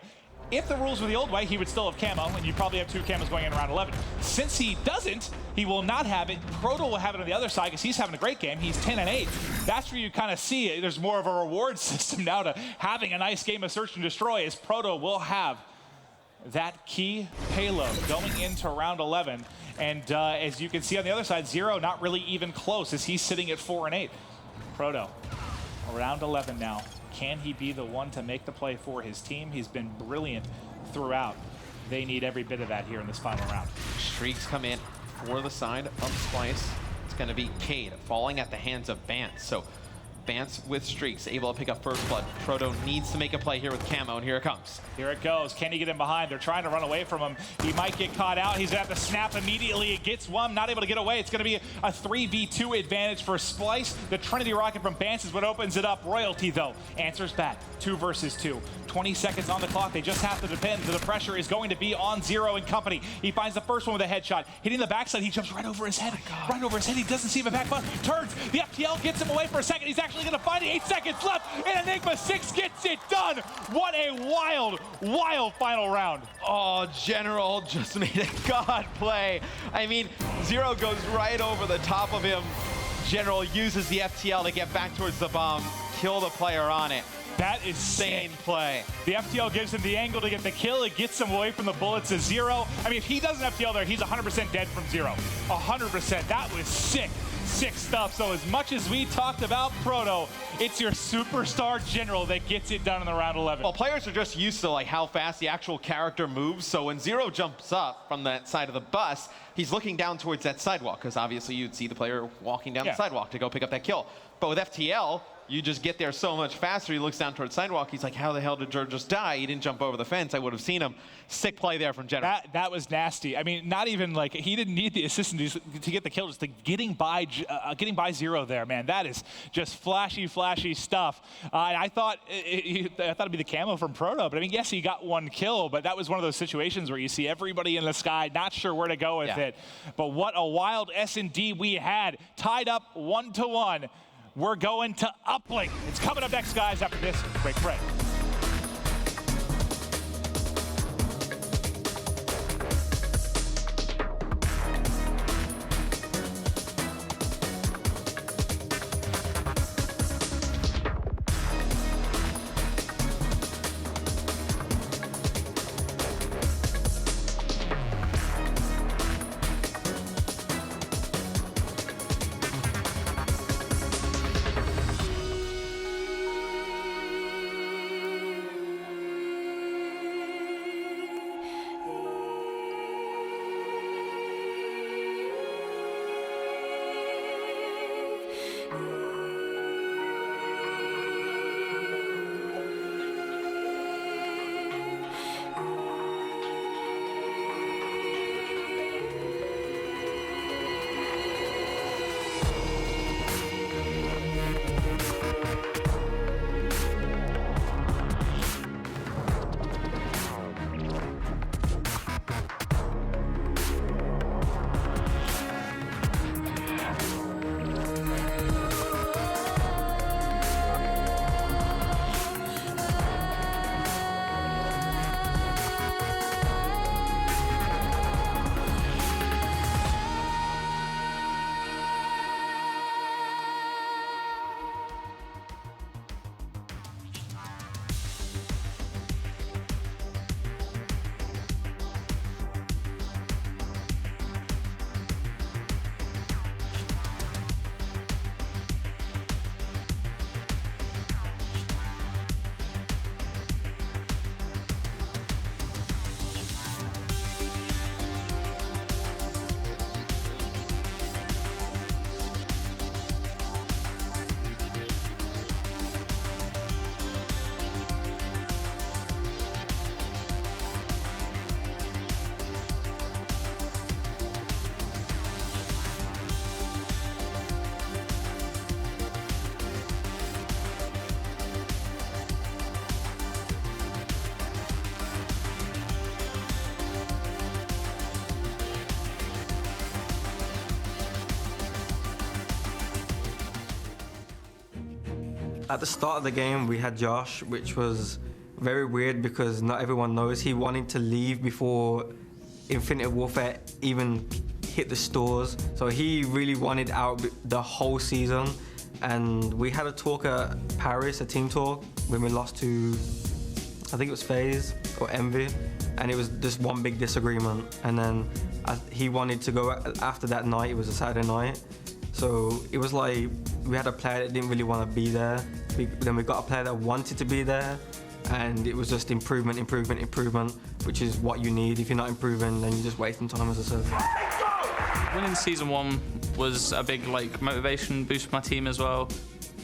If the rules were the old way, he would still have camo, and you'd probably have 2 camos going in around 11. Since he doesn't, he will not have it. Proto will have it on the other side because he's having a great game. He's 10-8. That's where you kind of see it. There's more of a reward system now to having a nice game of search and destroy, as Proto will have that key payload going into round 11. And as you can see on the other side, Zero not really even close as he's sitting at 4-8. Proto, around 11 now. Can he be the one to make the play for his team? He's been brilliant throughout. They need every bit of that here in this final round. Streaks come in for the side of Splyce. It's going to be Cade falling at the hands of Vance. So Bance with streaks, able to pick up first blood. Proto needs to make a play here with Camo, and here it comes. Here it goes. Can he get in behind? They're trying to run away from him. He might get caught out. He's going to have to snap immediately. He gets one, not able to get away. It's going to be a 3v2 advantage for Splyce. The Trinity Rocket from Bance is what opens it up. Royalty, though, answers back. 2 versus 2. 20 seconds on the clock. They just have to defend. The pressure is going to be on Zero and company. He finds the first one with a headshot. Hitting the backside, he jumps right over his head. Right over his head. He doesn't see him back, but turns. The FTL gets him away for a second. He's actually going to find it. 8 seconds left, and Enigma6 gets it done. What a wild, wild final round. Oh, General just made a god play. I mean, Zero goes right over the top of him. General uses the FTL to get back towards the bomb, kill the player on it. That is insane sick. Play. The FTL gives him the angle to get the kill. It gets him away from the bullets to Zero. I mean, if he doesn't FTL there, he's 100% dead from Zero. 100%. That was sick. Sick stuff. So as much as we talked about Proto, it's your superstar General that gets it done in the round 11. Well, players are just used to like how fast the actual character moves. So when Zero jumps up from that side of the bus, he's looking down towards that sidewalk, because obviously you'd see the player walking down the sidewalk to go pick up that kill. But with FTL, you just get there so much faster. He looks down towards sidewalk. He's like, how the hell did George just die? He didn't jump over the fence. I would have seen him. Sick play there from General. That was nasty. I mean, not even like, he didn't need the assistance to get the kill. Just the getting by Zero there, man. That is just flashy, flashy stuff. I thought it'd be the camo from Proto, but I mean, yes, he got one kill, but that was one of those situations where you see everybody in the sky, not sure where to go with it. But what a wild SnD we had, tied up 1-1. We're going to Uplink. It's coming up next, guys, after this quick break. At the start of the game, we had Josh, which was very weird because not everyone knows he wanted to leave before Infinite Warfare even hit the stores. So he really wanted out the whole season. And we had a talk at Paris, a team talk, when we lost to, I think it was FaZe or Envy. And it was just one big disagreement. And then he wanted to go after that night. It was a Saturday night. So it was like we had a player that didn't really want to be there. Then we got a player that wanted to be there, and it was just improvement, improvement, improvement, which is what you need. If you're not improving, then you're just wasting time, as I said. Winning season 1 was a big motivation boost for my team as well.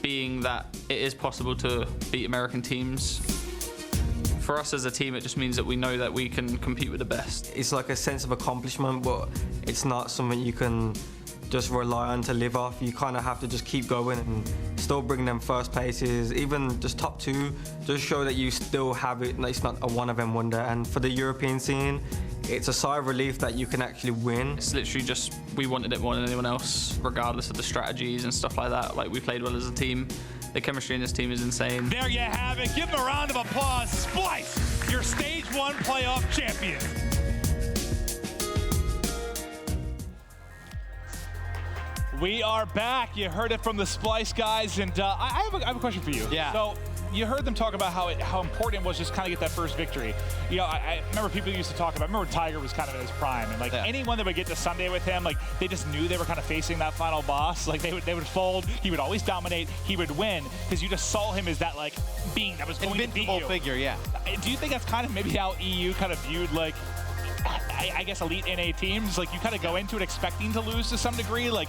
being that it is possible to beat American teams. For us as a team, it just means that we know that we can compete with the best. It's like a sense of accomplishment, but it's not something you can just rely on to live off. You kind of have to just keep going and still bring them first places, even just top 2, just show that you still have it. It's not a one-of-them wonder. And for the European scene, it's a sigh of relief that you can actually win. It's literally just, we wanted it more than anyone else, regardless of the strategies and stuff like that. Like, we played well as a team. The chemistry in this team is insane. There you have it. Give them a round of applause. Splyce, your Stage 1 playoff champion. We are back. You heard it from the Splyce guys, and I have a question for you. Yeah. So you heard them talk about how important it was just kind of get that first victory. You know, I remember people used to talk about, I remember Tiger was kind of in his prime, and like anyone that would get to Sunday with him, like they just knew they were kind of facing that final boss. Like they would fold, he would always dominate, he would win, because you just saw him as that like being that was going to beat you. Figure, yeah. Do you think that's kind of maybe how EU kind of viewed like, I guess elite NA teams? Like you kind of go into it expecting to lose to some degree. Like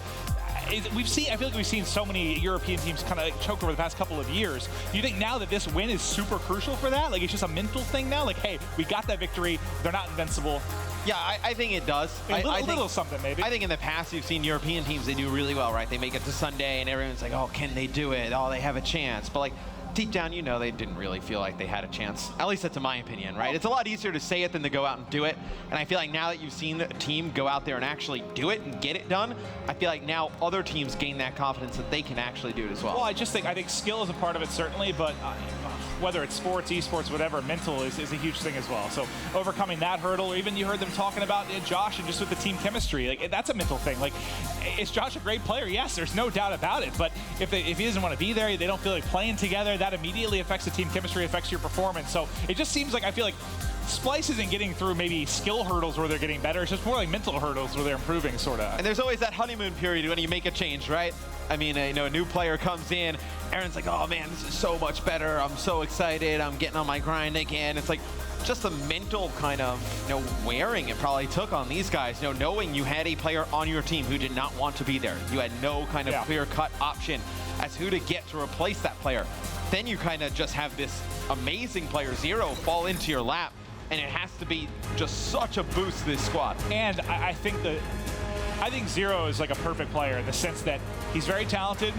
I feel like we've seen so many European teams kind of choke over the past couple of years. Do you think now that this win is super crucial for that? Like it's just a mental thing now? Like, hey, we got that victory. They're not invincible. Yeah, I think it does. A little something, maybe. I think in the past you've seen European teams, they do really well, right? They make it to Sunday and everyone's like, oh, can they do it? Oh, they have a chance. But like, deep down, you know, they didn't really feel like they had a chance. At least that's in my opinion, right? It's a lot easier to say it than to go out and do it. And I feel like now that you've seen a team go out there and actually do it and get it done, I feel like now other teams gain that confidence that they can actually do it as well. Well, I think skill is a part of it, certainly, but whether it's sports, esports, whatever, mental is a huge thing as well. So overcoming that hurdle, or even you heard them talking about Josh and just with the team chemistry, like that's a mental thing. Like, is Josh a great player? Yes, there's no doubt about it. But if he doesn't want to be there, they don't feel like playing together, that immediately affects the team chemistry, affects your performance. So it just seems like, I feel like Splyce isn't getting through maybe skill hurdles where they're getting better. It's just more like mental hurdles where they're improving, sort of. And there's always that honeymoon period when you make a change, right? I mean, you know, a new player comes in, Aaron's like, oh man, this is so much better. I'm so excited. I'm getting on my grind again. It's like just the mental kind of, you know, wearing it probably took on these guys. You know, knowing you had a player on your team who did not want to be there. You had no kind of clear-cut option as who to get to replace that player. Then you kind of just have this amazing player, Zero, fall into your lap. And it has to be just such a boost to this squad. And I think Zero is like a perfect player in the sense that he's very talented.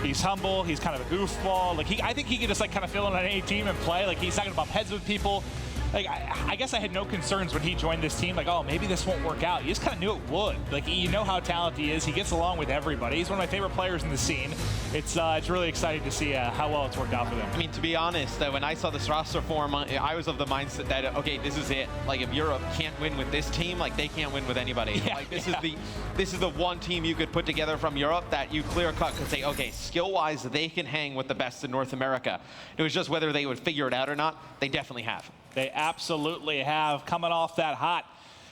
He's humble. He's kind of a goofball. Like I think he can just like kind of fill in on any team and play. Like he's not gonna bump heads with people. Like I guess I had no concerns when he joined this team. Like, oh, maybe this won't work out. You just kind of knew it would. Like you know how talented he is. He gets along with everybody. He's one of my favorite players in the scene. It's really exciting to see how well it's worked out for them. I mean, to be honest, when I saw this roster form, I was of the mindset that okay, this is it. Like if Europe can't win with this team, like they can't win with anybody. Yeah, like this is the one team you could put together from Europe that you clear cut could say, okay, skill-wise they can hang with the best in North America. It was just whether they would figure it out or not. They definitely have. They absolutely have. Coming off that hot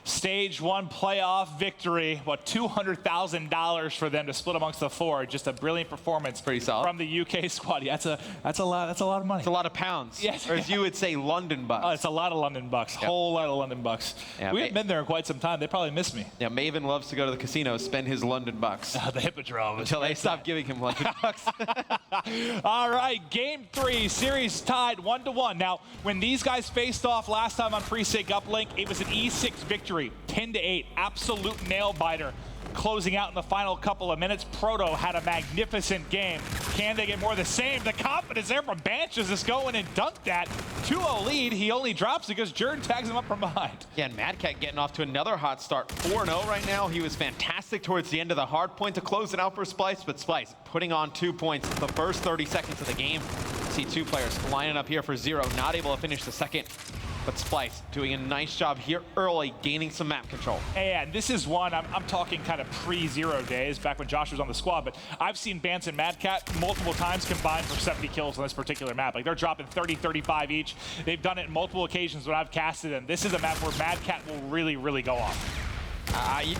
Stage 1 playoff victory, what, $200,000 for them to split amongst the four. Just a brilliant performance. Pretty solid. From the UK squad. Yeah, that's a lot of money. It's a lot of pounds. Yes. Or as you would say, London bucks. Oh, it's a lot of London bucks. Yep. Whole lot of London bucks. Yeah, we haven't been there in quite some time. They probably miss me. Yeah, Maven loves to go to the casino, spend his London bucks. The Hippodrome. Until they stop giving him London bucks. All right, Game 3, series tied 1-1. Now, when these guys faced off last time on Precinct Uplink, it was an E6 victory, 10-8. Absolute nail-biter. Closing out in the final couple of minutes, Proto had a magnificent game. Can they get more of the same? The confidence there from Banches is going and dunked that. 2-0 lead. He only drops because Jordan tags him up from behind. Yeah, and Mad Cat getting off to another hot start. 4-0 right now. He was fantastic towards the end of the hard point to close it out for Splyce, but Splyce putting on 2 points the first 30 seconds of the game. See two players lining up here for Zero, not able to finish the second. But Splyce doing a nice job here early, gaining some map control. And this is one, I'm talking kind of pre-Zero days, back when Josh was on the squad, but I've seen Bance and Mad Cat multiple times combined for 70 kills on this particular map. Like, they're dropping 30, 35 each. They've done it in multiple occasions when I've casted them. This is a map where Mad Cat will really, really go off.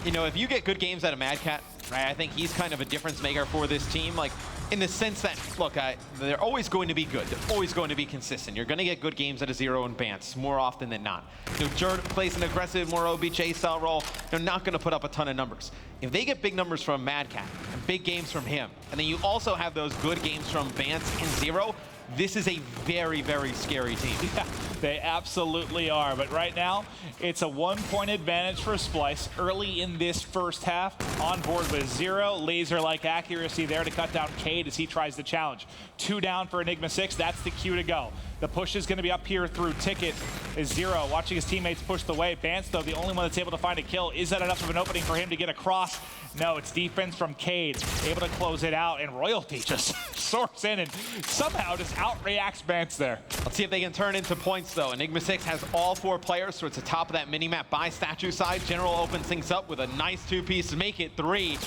You know, if you get good games out of Mad Cat, right? I think he's kind of a difference maker for this team, like in the sense that, look, they're always going to be good. They're always going to be consistent. You're going to get good games out of Zero and Bance more often than not. You know, Jerd plays an aggressive, more OBJ style role. They're not going to put up a ton of numbers. If they get big numbers from Mad Cat and big games from him, and then you also have those good games from Bance and Zero, this is a very, very scary team. Yeah, they absolutely are. But right now, it's a 1-point advantage for Splyce early in this first half. On board with Zero, laser-like accuracy there to cut down Cade as he tries to challenge. 2 down for Enigma6. That's the cue to go. The push is going to be up here through Ticket. Is Zero watching his teammates push the way. Bance, though, the only one that's able to find a kill. Is that enough of an opening for him to get across? No, it's defense from Cade, able to close it out, and Royalty just soars in and somehow just outreacts Bance there. Let's see if they can turn into points, though. Enigma6 has all 4 players, so it's the top of that minimap by statue side. General opens things up with a nice 2-piece to make it 3.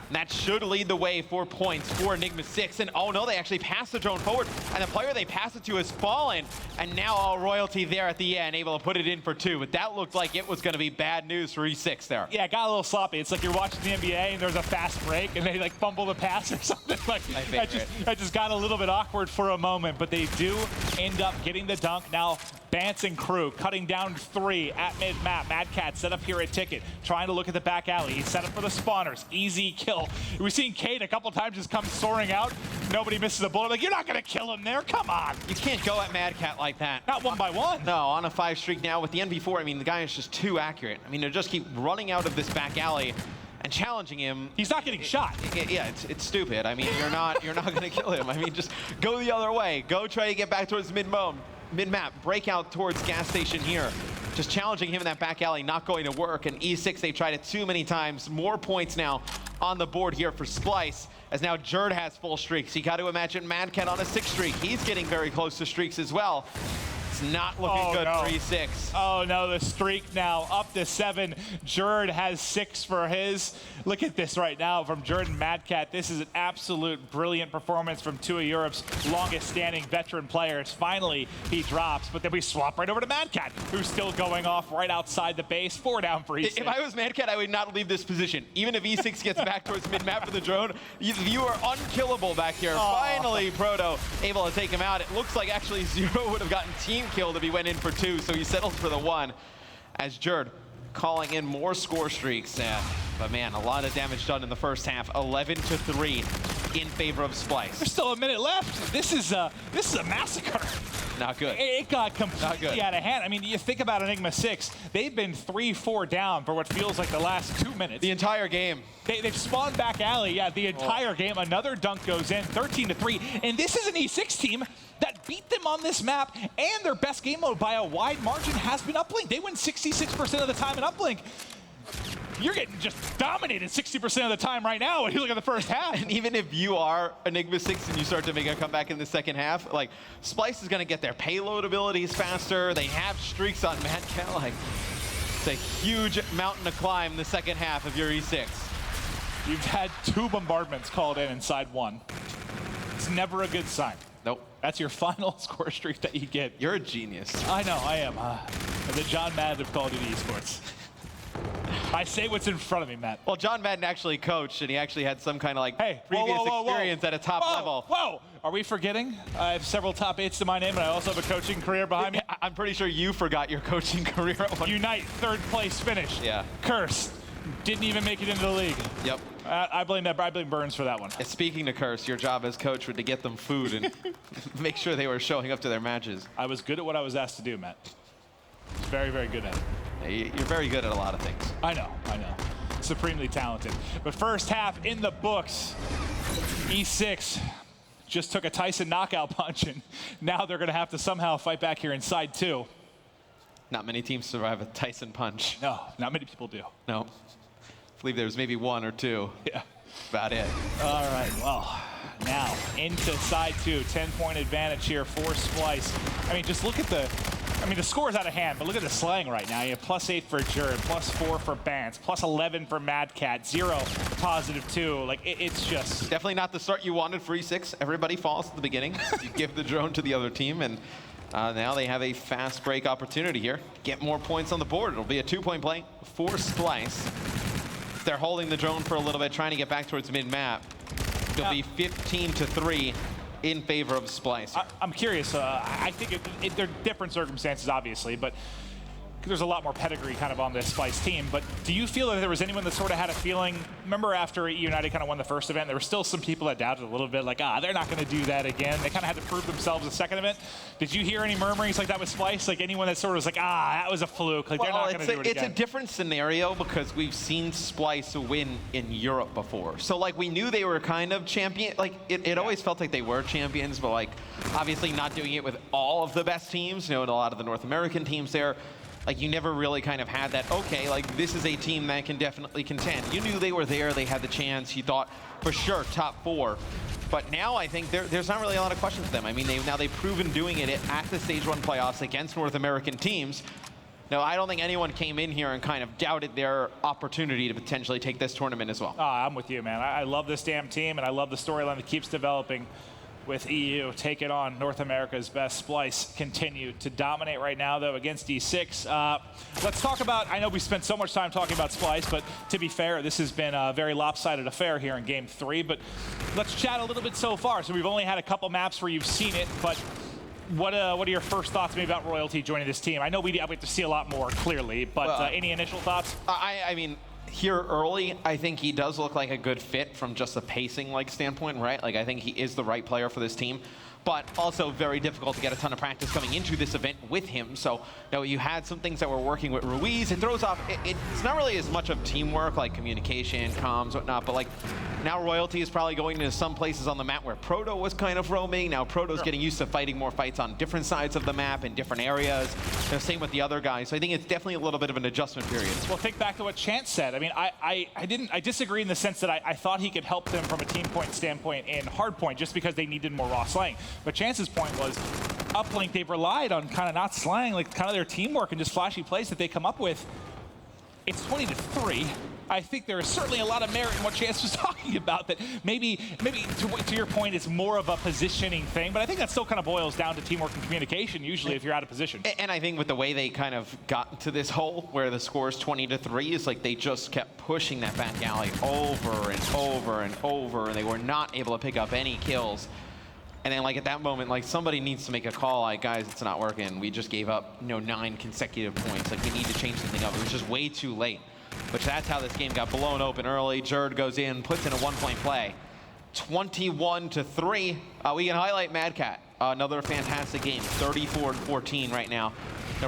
And that should lead the way for points for Enigma6. And oh no, they actually pass the drone forward. And the player they pass it to has fallen. And now all Royalty there at the end, able to put it in for 2. But that looked like it was going to be bad news for E6 there. Yeah, it got a little sloppy. It's like you're watching the NBA and there's a fast break and they like fumble the pass or something. Like that just got a little bit awkward for a moment. But they do end up getting the dunk. Now Bance and crew cutting down 3 at mid-map. Mad Cat set up here at Ticket, trying to look at the back alley. He's set up for the spawners. Easy kill. We've seen Cade a couple times just come soaring out. Nobody misses a bullet. Like, you're not going to kill him there. Come on. You can't go at Mad Cat like that. Not 1 by 1. No, on a 5 streak now with the NV4. I mean, the guy is just too accurate. I mean, they just keep running out of this back alley and challenging him. He's not getting shot. Yeah, it's stupid. I mean, you're not going to kill him. I mean, just go the other way. Go try to get back towards mid-map, break out towards gas station here. Just challenging him in that back alley, not going to work. And E6, they tried it too many times. More points now on the board here for Splyce, as now Jerd has full streaks. You got to imagine Mad Cat on a 6 streak. He's getting very close to streaks as well. It's not looking good for E6. Oh no, the streak now up to 7. Jerd has 6 for his. Look at this right now from Jerd and Mad Cat. This is an absolute brilliant performance from 2 of Europe's longest standing veteran players. Finally, he drops, but then we swap right over to Mad Cat, who's still going off right outside the base. 4 down for E6. If I was Mad Cat, I would not leave this position. Even if E6 gets back towards mid-map for the drone, you are unkillable back here. Finally, Proto able to take him out. It looks like actually Zero would have gotten team killed if he went in for 2, so he settles for the 1 as Jerd calling in more score streaks. But man, a lot of damage done in the first half. 11-3 in favor of Splyce. There's still a minute left. This is a massacre. Not good. It got completely out of hand. I mean, you think about Enigma6, they've been 3-4 down for what feels like the last 2 minutes. The entire game. They've spawned back alley, yeah, the entire game. Another dunk goes in, 13-3. And this is an E6 team that beat them on this map, and their best game mode by a wide margin has been Uplink. They win 66% of the time in Uplink. You're getting just dominated 60% of the time right now when you look at the first half. And even if you are Enigma6 and you start to make a comeback in the second half, like, Splyce is going to get their payload abilities faster. They have streaks on Mad Cat. Like, it's a huge mountain to climb the second half of your E6. You've had 2 bombardments called in inside 1. It's never a good sign. Nope. That's your final score streak that you get. You're a genius. I know, I am. The John Madden of Call of Duty esports. I say what's in front of me, Matt. Well, John Madden actually coached, and he actually had some kind of like previous experience at a top level. Whoa! Are we forgetting? I have several top 8s to my name, and I also have a coaching career behind me. I'm pretty sure you forgot your coaching career at one. Unite, 3rd place finish. Yeah. Curse. Didn't even make it into the league. Yep. I blame Burns for that one. Speaking to Curse, your job as coach was to get them food and make sure they were showing up to their matches. I was good at what I was asked to do, Matt. Very, very good at it. You're very good at a lot of things. I know. Supremely talented. But first half in the books, E6 just took a Tyson knockout punch, and now they're going to have to somehow fight back here inside 2. Not many teams survive a Tyson punch. No, not many people do. No. I believe there's maybe 1 or 2. Yeah. About it. All right, well, now into side 2. 10-point advantage here for Splyce. I mean, just look at the score is out of hand, but look at the slang right now. You have +8 for Jerd, +4 for Bance, +11 for Mad Cat, 0 +2. Like, it's just... Definitely not the start you wanted for E6. Everybody falls at the beginning. You give the drone to the other team, and now they have a fast break opportunity here. Get more points on the board. It'll be a 2-point play for Splyce. they're holding the drone for a little bit, trying to get back towards mid-map. It'll be 15-3 in favor of Splyce. I'm curious. I think they're different circumstances, obviously, but there's a lot more pedigree kind of on this Splyce team. But do you feel that there was anyone that sort of had a feeling? Remember after United kind of won the first event, there were still some people that doubted a little bit, like, they're not going to do that again. They kind of had to prove themselves the second event. Did you hear any murmurings like that with Splyce? Like anyone that sort of was like, that was a fluke. Like, they're not going to do it again. It's a different scenario because we've seen Splyce win in Europe before. So, like, we knew they were kind of champion. Like, it always felt like they were champions, but, like, obviously not doing it with all of the best teams, you know, and a lot of the North American teams there. Like, you never really kind of had that, okay, like, this is a team that can definitely contend. You knew they were there, they had the chance, you thought, for sure, top 4. But now I think there's not really a lot of questions to them. I mean, they've proven doing it at the Stage 1 playoffs against North American teams. No, I don't think anyone came in here and kind of doubted their opportunity to potentially take this tournament as well. I'm with you, man. I love this damn team, and I love the storyline that keeps developing with EU taking on North America's best. Splyce continue to dominate right now, though, against E6. Let's talk about, I know we spent so much time talking about Splyce, but to be fair, this has been a very lopsided affair here in Game 3, but let's chat a little bit so far. So we've only had a couple maps where you've seen it, but what are your first thoughts maybe about Royalty joining this team? I know we have to see a lot more, clearly, but any initial thoughts? I mean, here early, I think he does look like a good fit from just a pacing standpoint, right? Like, I think he is the right player for this team, but also very difficult to get a ton of practice coming into this event with him. So, you know, you had some things that were working with Ruiz. It throws off, it's not really as much of teamwork, like communication, comms, whatnot, but like now Royalty is probably going to some places on the map where Proto was kind of roaming. Now Proto's getting used to fighting more fights on different sides of the map in different areas. You know, same with the other guys. So I think it's definitely a little bit of an adjustment period. Well, think back to what Chance said. I mean, I disagree in the sense that I thought he could help them from a team point standpoint in hardpoint just because they needed more raw slaying. But Chance's point was, Uplink, they've relied on kind of not slaying, like kind of their teamwork and just flashy plays that they come up with. It's 20-3. I think there is certainly a lot of merit in what Chance was talking about, that maybe to your point, it's more of a positioning thing, but I think that still kind of boils down to teamwork and communication, usually, if you're out of position. And I think with the way they kind of got to this hole, where the score is 20-3, is like they just kept pushing that back alley over and over and over, and they were not able to pick up any kills. And then, like, at that moment, like, somebody needs to make a call, like, guys, it's not working. We just gave up, 9 consecutive points. Like, we need to change something up. It was just way too late. Which that's how this game got blown open early. Jerd goes in, puts in a 1-point play. 21-3. We can highlight Mad Cat. Another fantastic game. 34-14 right now.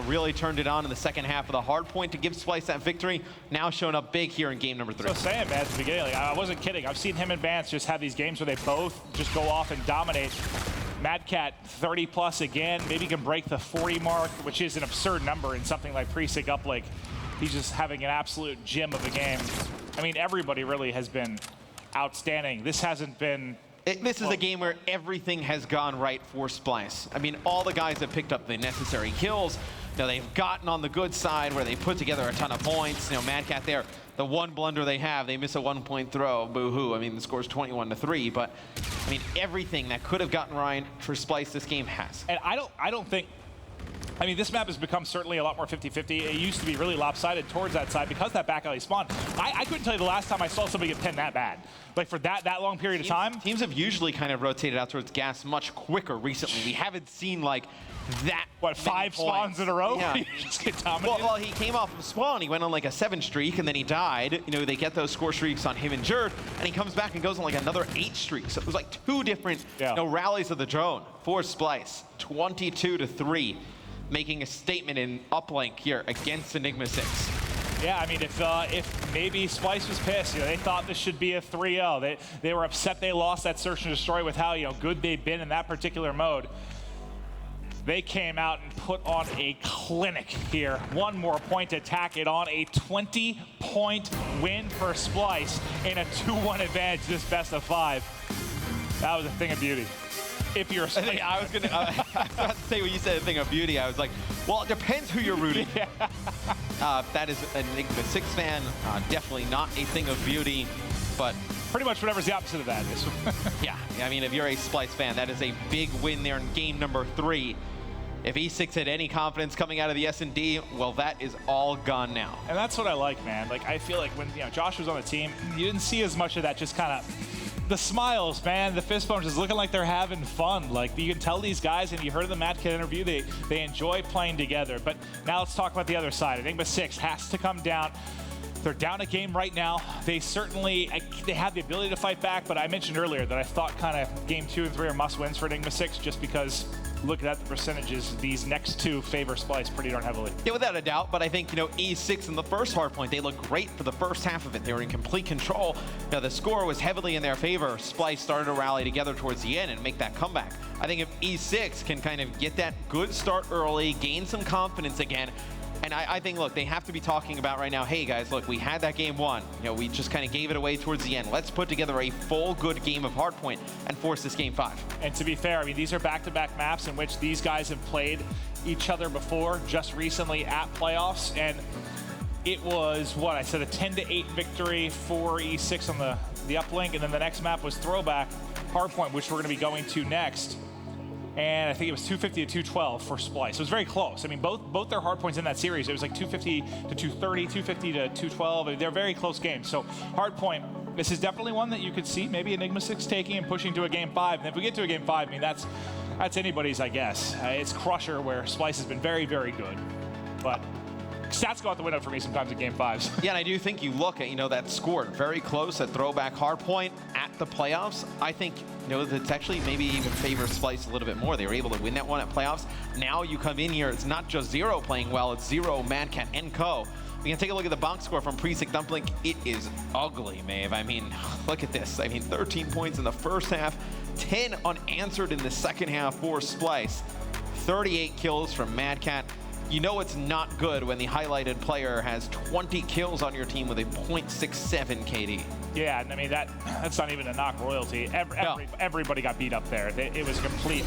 Really turned it on in the second half of the hard point to give Splyce that victory. Now showing up big here in game number 3. So saying, man, at the beginning, like, I wasn't kidding. I've seen him and Vance just have these games where they both just go off and dominate. Mad Cat 30+ again. Maybe can break the 40 mark, which is an absurd number in something like Precinct Uplink. He's just having an absolute gem of a game. I mean, everybody really has been outstanding. This hasn't been... This is a game where everything has gone right for Splyce. I mean, all the guys have picked up the necessary kills. They've gotten on the good side where they put together a ton of points. Mad Cat there, the one blunder they have, they miss a 1-point throw. Boo-hoo. I mean, the score's 21-3, but I mean, everything that could have gotten right for Splyce, this game has. And I don't think... I mean, this map has become certainly a lot more 50-50. It used to be really lopsided towards that side because that back alley spawned. I couldn't tell you the last time I saw somebody get pinned that bad. Like, for that long period of time. Teams have usually kind of rotated out towards gas much quicker recently. We haven't seen, like, that. What, 5 spawns in a row? Yeah. Just get dominated? Well, he came off of spawn. He went on, like, a 7 streak, and then he died. They get those score streaks on him and Jerd, and he comes back and goes on, like, another 8 streaks. So it was, like, 2 different rallies of the drone for Splyce. 22-3. Making a statement in Uplink here against Enigma6. Yeah, I mean, if maybe Splyce was pissed, they thought this should be a 3-0. They were upset they lost that search and destroy with how good they've been in that particular mode. They came out and put on a clinic here. One more point to tack it on. A 20-point win for Splyce in a 2-1 advantage this best of 5. That was a thing of beauty. If you're a I was about to say when you said a thing of beauty, I was like, well, it depends who you're rooting. That is an Enigma6 fan. Definitely not a thing of beauty, but pretty much whatever's the opposite of that is. yeah, I mean, if you're a Splyce fan, that is a big win there in game number 3. If E6 had any confidence coming out of the SnD, well, that is all gone now. And that's what I like, man. Like, I feel like when Josh was on the team, you didn't see as much of that, just kind of the smiles, man, the fist bumps, just looking like they're having fun. Like, you can tell these guys, and you heard in the Matt Kid interview, they enjoy playing together. But now let's talk about the other side. Enigma6 has to come down. They're down a game right now. They have the ability to fight back, but I mentioned earlier that I thought kind of game 2 and 3 are must-wins for Enigma6 just because looking at the percentages, these next two favor Splyce pretty darn heavily. Yeah, without a doubt, but I think, E6 in the first hardpoint, they looked great for the first half of it. They were in complete control. The score was heavily in their favor. Splyce started to rally together towards the end and make that comeback. I think if E6 can kind of get that good start early, gain some confidence again, and I think, look, they have to be talking about right now, hey guys, look, we had that game 1. We just kind of gave it away towards the end. Let's put together a full good game of hardpoint and force this game 5. And to be fair, I mean, these are back-to-back maps in which these guys have played each other before, just recently at playoffs, and it was, what, I said a 10-8 victory for E6 on the Uplink, and then the next map was Throwback Hardpoint, which we're going to be going to next. And I think it was 250 to 212 for Splyce. It was very close. I mean, both their hard points in that series, it was like 250 to 230, 250 to 212. I mean, they're very close games. So hard point, this is definitely one that you could see maybe Enigma6 taking and pushing to a game 5. And if we get to a game 5, I mean, that's anybody's, I guess. It's Crusher, where Splyce has been very, very good. But stats go out the window for me sometimes in game 5s. Yeah, and I do think you look at, that score very close at Throwback Hardpoint at the playoffs. I think, that's actually maybe even favors Splyce a little bit more. They were able to win that one at playoffs. Now you come in here, it's not just Zero playing well, it's Zero, Mad Cat, and Co. We can take a look at the box score from Precinct Uplink. It is ugly, Maeve. I mean, look at this. I mean, 13 points in the first half, 10 unanswered in the second half for Splyce. 38 kills from Mad Cat. You know it's not good when the highlighted player has 20 kills on your team with a .67 KD. Yeah, I mean, that's not even a knock royalty. Everybody got beat up there. It was complete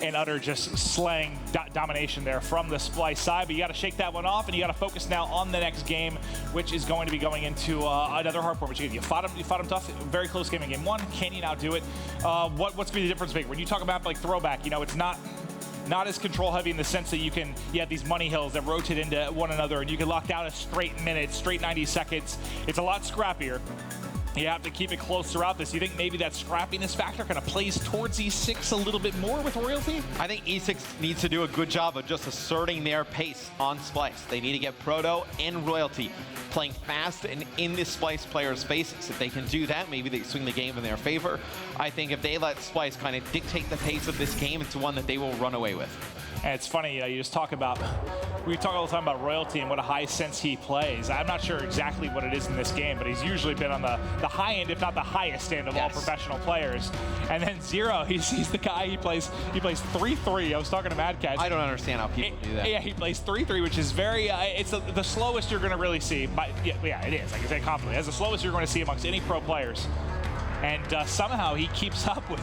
and utter just slaying domination there from the Splyce side, but you got to shake that one off, and you got to focus now on the next game, which is going to be going into another hardpoint. Which you fought him tough, very close game in game 1. Can you now do it? What's going to be the difference maker? When you talk about like Throwback, it's not as control heavy in the sense that you have these money hills that rotate into one another, and you can lock down a straight minute, straight 90 seconds. It's a lot scrappier. You have to keep it close throughout this. You think maybe that scrappiness factor kind of plays towards E6 a little bit more with royalty? I think E6 needs to do a good job of just asserting their pace on Splyce. They need to get Proto and royalty playing fast and in the Splyce players' faces. If they can do that, maybe they swing the game in their favor. I think if they let Splyce kind of dictate the pace of this game, it's one that they will run away with. And it's funny, you just talk about, we talk all the time about royalty and what a high sense he plays. I'm not sure exactly what it is in this game, but he's usually been on the high end, if not the highest end of all professional players. And then Zero, he's the guy, he plays 3-3. I was talking to Mad Cat. I don't understand how people do that. Yeah, he plays 3-3, which is very, it's the slowest you're going to really see. But yeah, it is, I can say confidently. It's the slowest you're going to see amongst any pro players. And somehow he keeps up with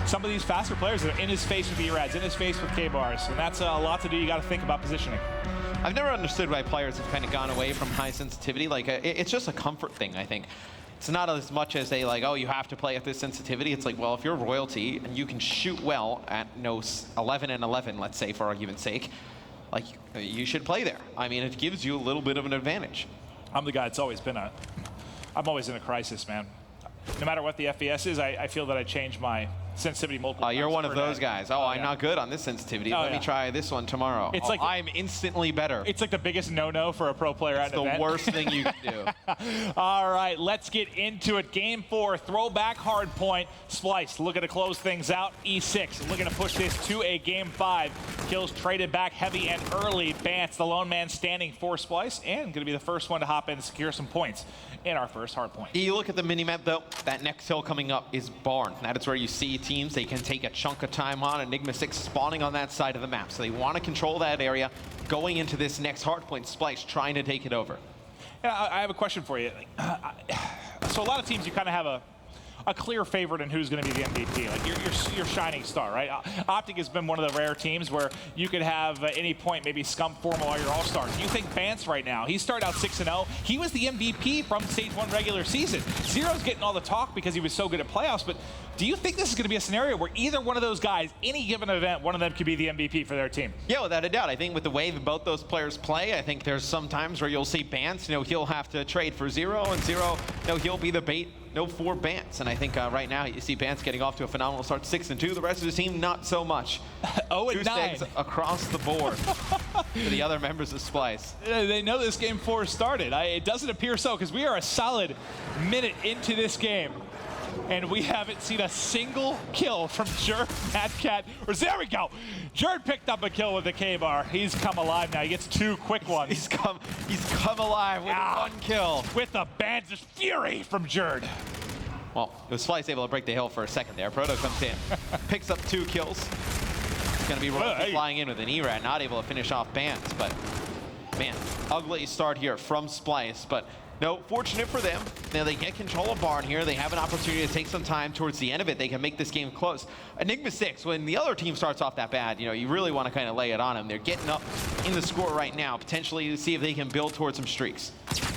some of these faster players that are in his face with E-Rads, in his face with K-Bars. And that's a lot to do. You got to think about positioning. I've never understood why players have kind of gone away from high sensitivity. Like, it's just a comfort thing, I think. It's not as much as they like, oh, you have to play at this sensitivity. It's like, well, if you're royalty and you can shoot well at 11 and 11, let's say, for argument's sake, like, you should play there. I mean, it gives you a little bit of an advantage. I'm the guy that's always been I'm always in a crisis, man. No matter what the FPS is, I feel that I change my sensitivity multiple times. You're one of those day. guys. Oh, I'm not good on this sensitivity. Let me try this one tomorrow. It's like I'm instantly better. It's like the biggest no-no for a pro player at an event. It's the worst thing you can do. All right, let's get into it. Game 4, Throwback Hardpoint. Splyce looking to close things out. E6 looking to push this to a game 5. Kills traded back heavy and early. Bance, the lone man standing for Splyce, and going to be the first one to hop in and secure some points in our first hardpoint. You look at the minimap, though, that next hill coming up is Barn. That is where you see teams they can take a chunk of time on. Enigma6 spawning on that side of the map. So they want to control that area going into this next hardpoint. Splyce trying to take it over. Yeah, I have a question for you. So a lot of teams, you kind of have a clear favorite in who's going to be the MVP. Like your shining star, right? Optic has been one of the rare teams where you could have at any point maybe scump formal all your all-stars. You think Bance right now, he started out 6-0. He was the MVP from Stage 1 regular season. Zero's getting all the talk because he was so good at playoffs, but do you think this is going to be a scenario where either one of those guys, any given event, one of them could be the MVP for their team? Yeah, without a doubt. I think with the way that both those players play, I think there's some times where you'll see Bance, he'll have to trade for Zero, and Zero, he'll be the bait, for Bance. And I think right now you see Bance getting off to a phenomenal start, 6-2. The rest of the team, not so much. 0-9 across the board for the other members of Splyce. They know this game 4 started. It doesn't appear so, because we are a solid minute into this game, and we haven't seen a single kill from Jerd, Madcat, or there we go. Jerd picked up a kill with the K-bar. He's come alive now. He gets 2 quick ones. He's come alive with 1 kill. With a Band's fury from Jerd. Well, it was Splyce able to break the hill for a second there. Proto comes in, picks up 2 kills. He's going to be flying in with an E-Rat, not able to finish off Bance, but man, ugly start here from Splyce, but no, fortunate for them. Now they get control of Barn here. They have an opportunity to take some time towards the end of it. They can make this game close. Enigma6, when the other team starts off that bad, you really want to kind of lay it on them. They're getting up in the score right now, potentially to see if they can build towards some streaks.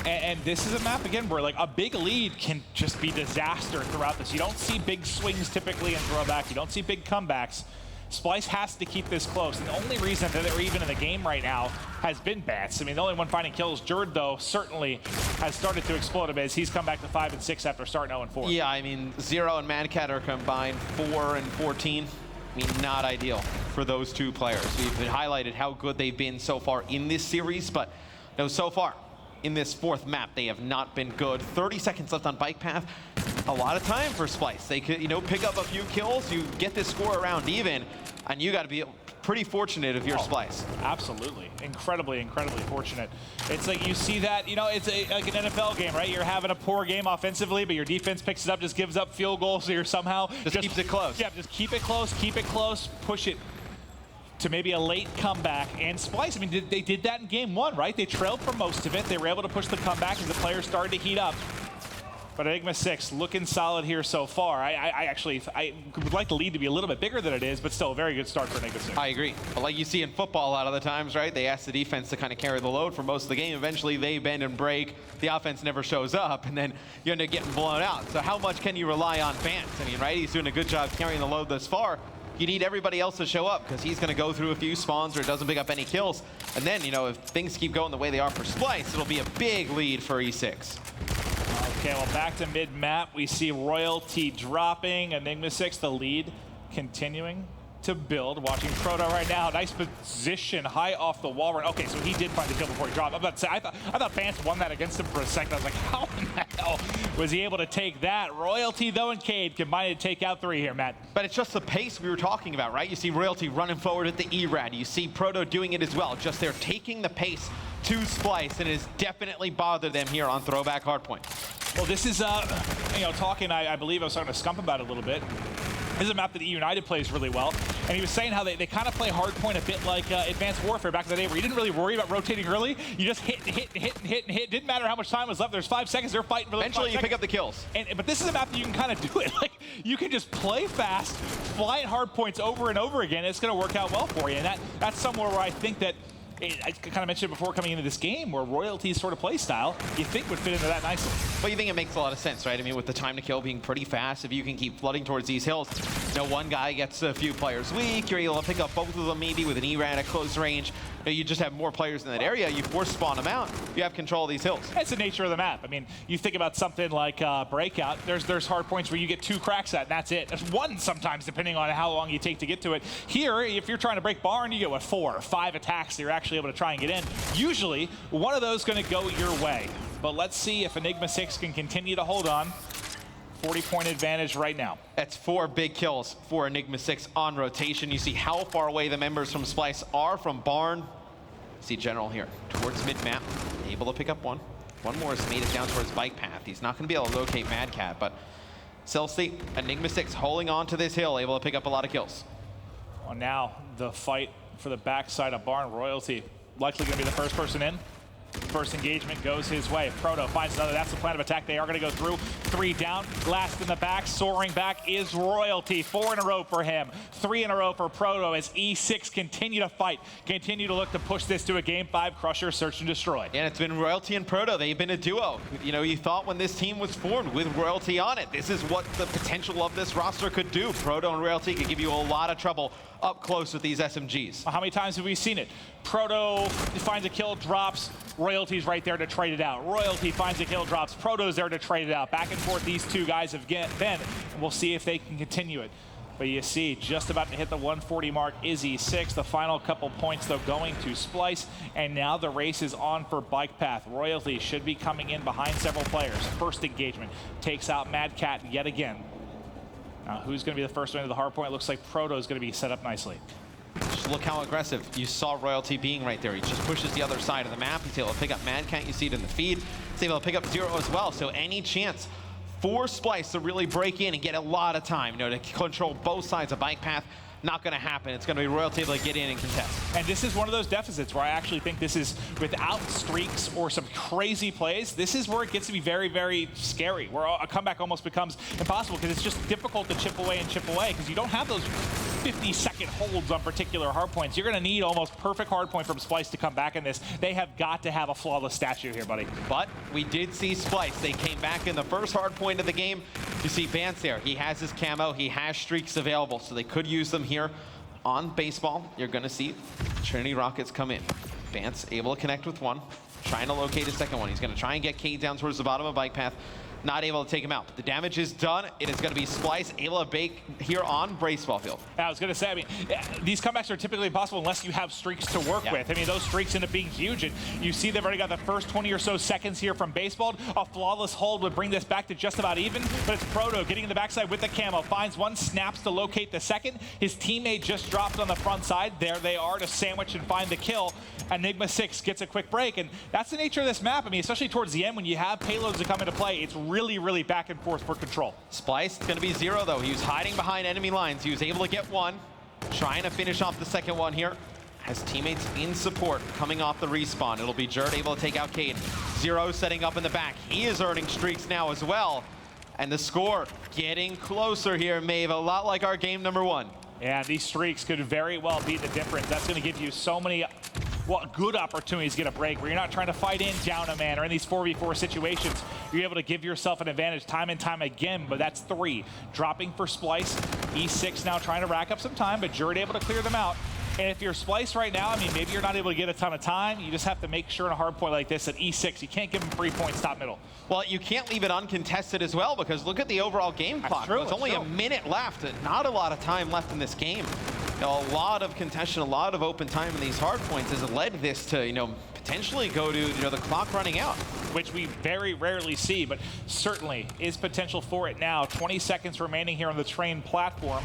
And this is a map, again, where like a big lead can just be disaster throughout this. You don't see big swings typically in Throwback. You don't see big comebacks. Splyce has to keep this close. And the only reason that they're even in the game right now has been Bats. I mean, the only one finding kills, Jerd, though, certainly has started to explode a bit as he's come back to 5 and 6 after starting 0 and 4. Yeah, I mean, Zero and Madcat are combined 4 and 14. I mean, not ideal for those 2 players. We've highlighted how good they've been so far in this series, but so far in this 4th map, they have not been good. 30 seconds left on Bike Path. A lot of time for Splyce. They could, pick up a few kills. You get this score around even, and you got to be pretty fortunate if you're Splyce. Absolutely. Incredibly fortunate. It's like you see that, it's like an NFL game, right? You're having a poor game offensively, but your defense picks it up, just gives up field goals, so you're somehow... Just keeps it close. Yeah, just keep it close, push it to maybe a late comeback. And Splyce, I mean, they did that in game 1, right? They trailed for most of it. They were able to push the comeback as the players started to heat up. But Enigma6 looking solid here so far. I would like the lead to be a little bit bigger than it is, but still a very good start for Enigma6. I agree. But like you see in football a lot of the times, right? They ask the defense to kind of carry the load for most of the game. Eventually they bend and break. The offense never shows up, and then you end up getting blown out. So how much can you rely on Bance? I mean, right? He's doing a good job carrying the load thus far. You need everybody else to show up because he's going to go through a few spawns or doesn't pick up any kills. And then, if things keep going the way they are for Splyce, it'll be a big lead for E6. Okay, well, back to mid-map. We see Royalty dropping. Enigma6, the lead, continuing to build. Watching Proto right now. Nice position, high off the wall. Okay, so he did find the kill before he dropped. I'm about to say, I thought Bance won that against him for a second. I was like, how in the hell was he able to take that? Royalty, though, and Cade combined to take out 3 here, Matt. But it's just the pace we were talking about, right? You see Royalty running forward at the E-Rad. You see Proto doing it as well. Just they're taking the pace to Splyce, and it has definitely bothered them here on Throwback Hardpoint. Well, this is, talking, I believe I was talking to Scump about it a little bit. This is a map that E-United plays really well. And he was saying how they kind of play hardpoint a bit like Advanced Warfare back in the day, where you didn't really worry about rotating early. You just hit. Didn't matter how much time was left. There's 5 seconds. They're fighting for those Eventually, 5 you seconds. pick up the kills. But this is a map that you can kind of do it. Like, you can just play fast, fly at hard points over and over again. It's going to work out well for you. And that's somewhere where I think that I kind of mentioned it before coming into this game, where Royalty's sort of play style, you think would fit into that nicely. Well, you think it makes a lot of sense, right? I mean, with the time to kill being pretty fast, if you can keep flooding towards these hills, one guy gets a few players weak, you're able to pick up both of them maybe with an E-Rat at close range. You just have more players in that area, you force spawn them out, you have control of these hills. That's the nature of the map. I mean, you think about something like Breakout, there's hard points where you get 2 cracks at, and that's it. There's 1 sometimes, depending on how long you take to get to it. Here, if you're trying to break Barn, you get, 4 or 5 attacks that you're actually able to try and get in. Usually, one of those going to go your way. But let's see if Enigma6 can continue to hold on. 40-point advantage right now. That's 4 big kills for Enigma6 on rotation. You see how far away the members from Splyce are from Barn. See General here towards mid-map, able to pick up 1. 1 more has made it down towards Bike Path. He's not going to be able to locate Madcat, but Celsi, Enigma6 holding on to this hill, able to pick up a lot of kills. Well, now the fight for the backside of Barn. Royalty likely going to be the first person in. First engagement goes his way. Proto finds another. That's the plan of attack. They are going to go through. 3 down. Last in the back. Soaring back is Royalty. 4 in a row for him. 3 in a row for Proto as E6 continue to fight. Continue to look to push this to a Game 5 Crusher Search and Destroy. And it's been Royalty and Proto. They've been a duo. You know, you thought when this team was formed with Royalty on it, this is what the potential of this roster could do. Proto and Royalty could give you a lot of trouble up close with these SMGs. How many times have we seen it? Proto finds a kill, drops. Royalty's right there to trade it out. Royalty finds a kill, drops. Proto's there to trade it out. Back and forth these two guys have been, and we'll see if they can continue it. But you see, just about to hit the 140 mark is E6. The final couple points, though, going to Splyce. And now the race is on for Bike Path. Royalty should be coming in behind several players. First engagement takes out Mad Cat yet again. Now, who's going to be the first one to the hard point? It looks like Proto is going to be set up nicely. Just look how aggressive you saw Royalty being right there. He just pushes the other side of the map. He's able to pick up Mad Cat. You see it in the feed. He's able to pick up Zero as well. So any chance for Splyce to really break in and get a lot of time, you know, to control both sides of Bike Path, not going to happen. It's going to be Royalty able to get in and contest. And this is one of those deficits where I actually think this is, without streaks or some crazy plays, this is where it gets to be very, very scary, where a comeback almost becomes impossible because it's just difficult to chip away because you don't have those 50-second holds on particular hardpoints. You're going to need almost perfect hardpoint from Splyce to come back in this. They have got to have a flawless statue here, buddy. But we did see Splyce. They came back in the first hardpoint of the game. You see Vance there. He has his camo. He has streaks available, so they could use them here on baseball. You're going to see Trinity Rockets come in. Vance able to connect with one, trying to locate a second one. He's going to try and get Cade down towards the bottom of Bike Path. Not able to take him out. But the damage is done. It is going to be Splyce able to bake here on Braceball Field. I was going to say, I mean, these comebacks are typically impossible unless you have streaks to work with. I mean, those streaks end up being huge. And you see they've already got the first 20 or so seconds here from Baseball. A flawless hold would bring this back to just about even. But it's Proto getting in the backside with the camo. Finds one, snaps to locate the second. His teammate just dropped on the front side. There they are to sandwich and find the kill. Enigma6 gets a quick break. And that's the nature of this map. I mean, especially towards the end when you have payloads that come into play, it's really, really back and forth for control. Splyce going to be Zero, though. He was hiding behind enemy lines. He was able to get one. Trying to finish off the second one here. Has teammates in support coming off the respawn. It'll be Jerd able to take out Cade. Zero setting up in the back. He is earning streaks now as well. And the score getting closer here, Maeve. A lot like our game number 1. Yeah, these streaks could very well be the difference. That's going to give you so many good opportunities to get a break where you're not trying to fight in down a man or in these 4v4 situations. You're able to give yourself an advantage time and time again, but that's 3. Dropping for Splyce. E6 now trying to rack up some time, but Jerd able to clear them out. And if you're Splyce right now, I mean, maybe you're not able to get a ton of time. You just have to make sure in a hard point like this at E6, you can't give him 3 points top middle. Well, you can't leave it uncontested as well because look at the overall game clock. There's only a minute left. Not a lot of time left in this game. You know, a lot of contention, a lot of open time in these hard points has led this to, you know, potentially go to, you know, the clock running out. Which we very rarely see, but certainly is potential for it now. 20 seconds remaining here on the train platform.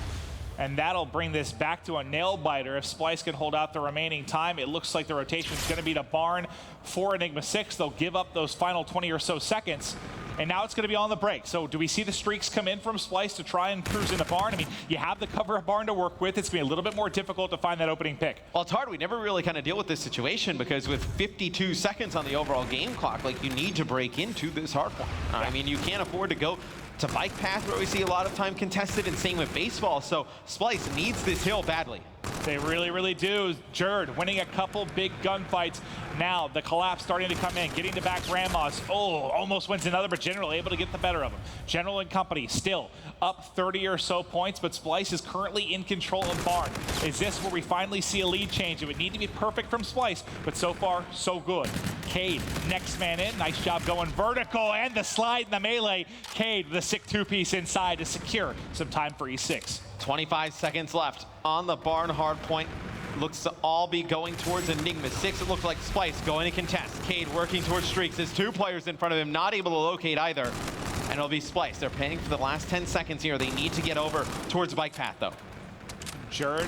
And that'll bring this back to a nail biter if Splyce can hold out the remaining time. It looks like the rotation is going to be to Barn for Enigma6. They'll give up those final 20 or so seconds. And now it's going to be on the break. So do we see the streaks come in from Splyce to try and cruise into Barn? I mean, you have the cover of Barn to work with. It's going to be a little bit more difficult to find that opening pick. Well, it's hard. We never really kind of deal with this situation because with 52 seconds on the overall game clock, like you need to break into this hard point. I mean, you can't afford to go to Bike Path where we see a lot of time contested, and same with Baseball. So Splyce needs this hill badly. They really, really do. Jerd winning a couple big gunfights. Now the collapse starting to come in, getting to back Ramos. Oh, almost wins another, but General able to get the better of him. General and company still up 30 or so points, but Splyce is currently in control of Barn. Is this where we finally see a lead change? It would need to be perfect from Splyce, but so far, so good. Cade, next man in. Nice job going vertical and the slide in the melee. Cade with a sick 2-piece inside to secure some time for E6. 25 seconds left on the Barn hard point. Looks to all be going towards Enigma6. It looks like Splyce going to contest. Cade working towards streaks. There's 2 players in front of him, not able to locate either. And it'll be Splyce. They're paying for the last 10 seconds here. They need to get over towards Bike Path, though. Jerd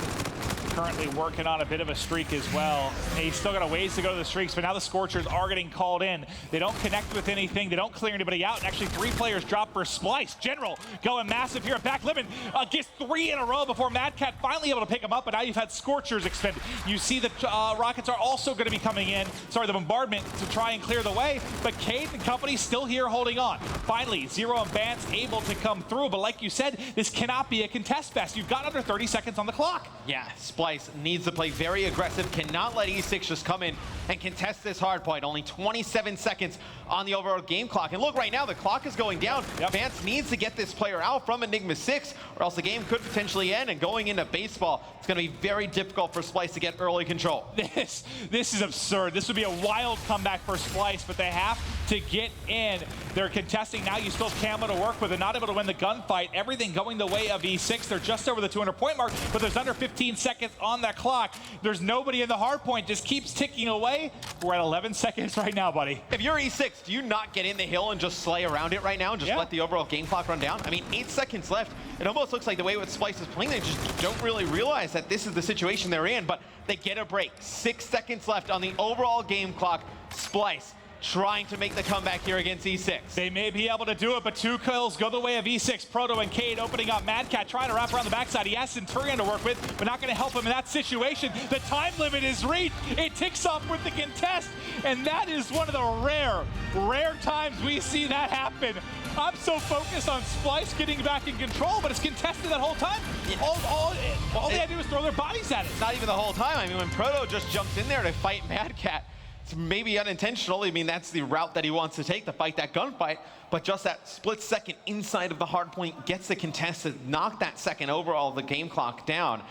currently working on a bit of a streak as well. He's still got a ways to go to the streaks, but now the Scorchers are getting called in. They don't connect with anything. They don't clear anybody out. And actually, 3 players drop for Splyce. General going massive here at back. Lemon gets 3 in a row before Mad Cat finally able to pick him up, but now you've had Scorchers expended. You see the Rockets are also going to be coming in. Sorry, the bombardment to try and clear the way, but Cade and company still here holding on. Finally, Zero and Vance able to come through, but like you said, this cannot be a contest fest. You've got under 30 seconds on the clock. Yeah, Splyce needs to play very aggressive, cannot let E6 just come in and contest this hard point. Only 27 seconds on the overall game clock. And look, right now, the clock is going down. Yep. Vance needs to get this player out from Enigma6, or else the game could potentially end. And going into baseball, it's going to be very difficult for Splyce to get early control. This is absurd. This would be a wild comeback for Splyce, but they have to get in. They're contesting now. You still have Camo to work with and not able to win the gunfight. Everything going the way of E6. They're just over the 200-point mark, but there's under 15 seconds on that clock. There's nobody in the hard point. Just keeps ticking away. We're at 11 seconds right now, buddy. If you're E6, do you not get in the hill and just slay around it right now and just let the overall game clock run down? I mean, 8 seconds left. It almost looks like the way what Splyce is playing, they just don't really realize that this is the situation they're in, but they get a break. 6 seconds left on the overall game clock. Splyce trying to make the comeback here against E6. They may be able to do it, but 2 kills go the way of E6. Proto and Cade opening up. Mad Cat trying to wrap around the backside. He has Centurion to work with, but not going to help him in that situation. The time limit is reached. It ticks off with the contest, and that is one of the rare times we see that happen. I'm so focused on Splyce getting back in control, but it's contested that whole time. All they had to do is throw their bodies at it. Not even the whole time. I mean, when Proto just jumps in there to fight Mad Cat, it's maybe unintentional. I mean, that's the route that he wants to take to fight that gunfight, but just that split second inside of the hard point gets the contest to knock that second overall of the game clock down.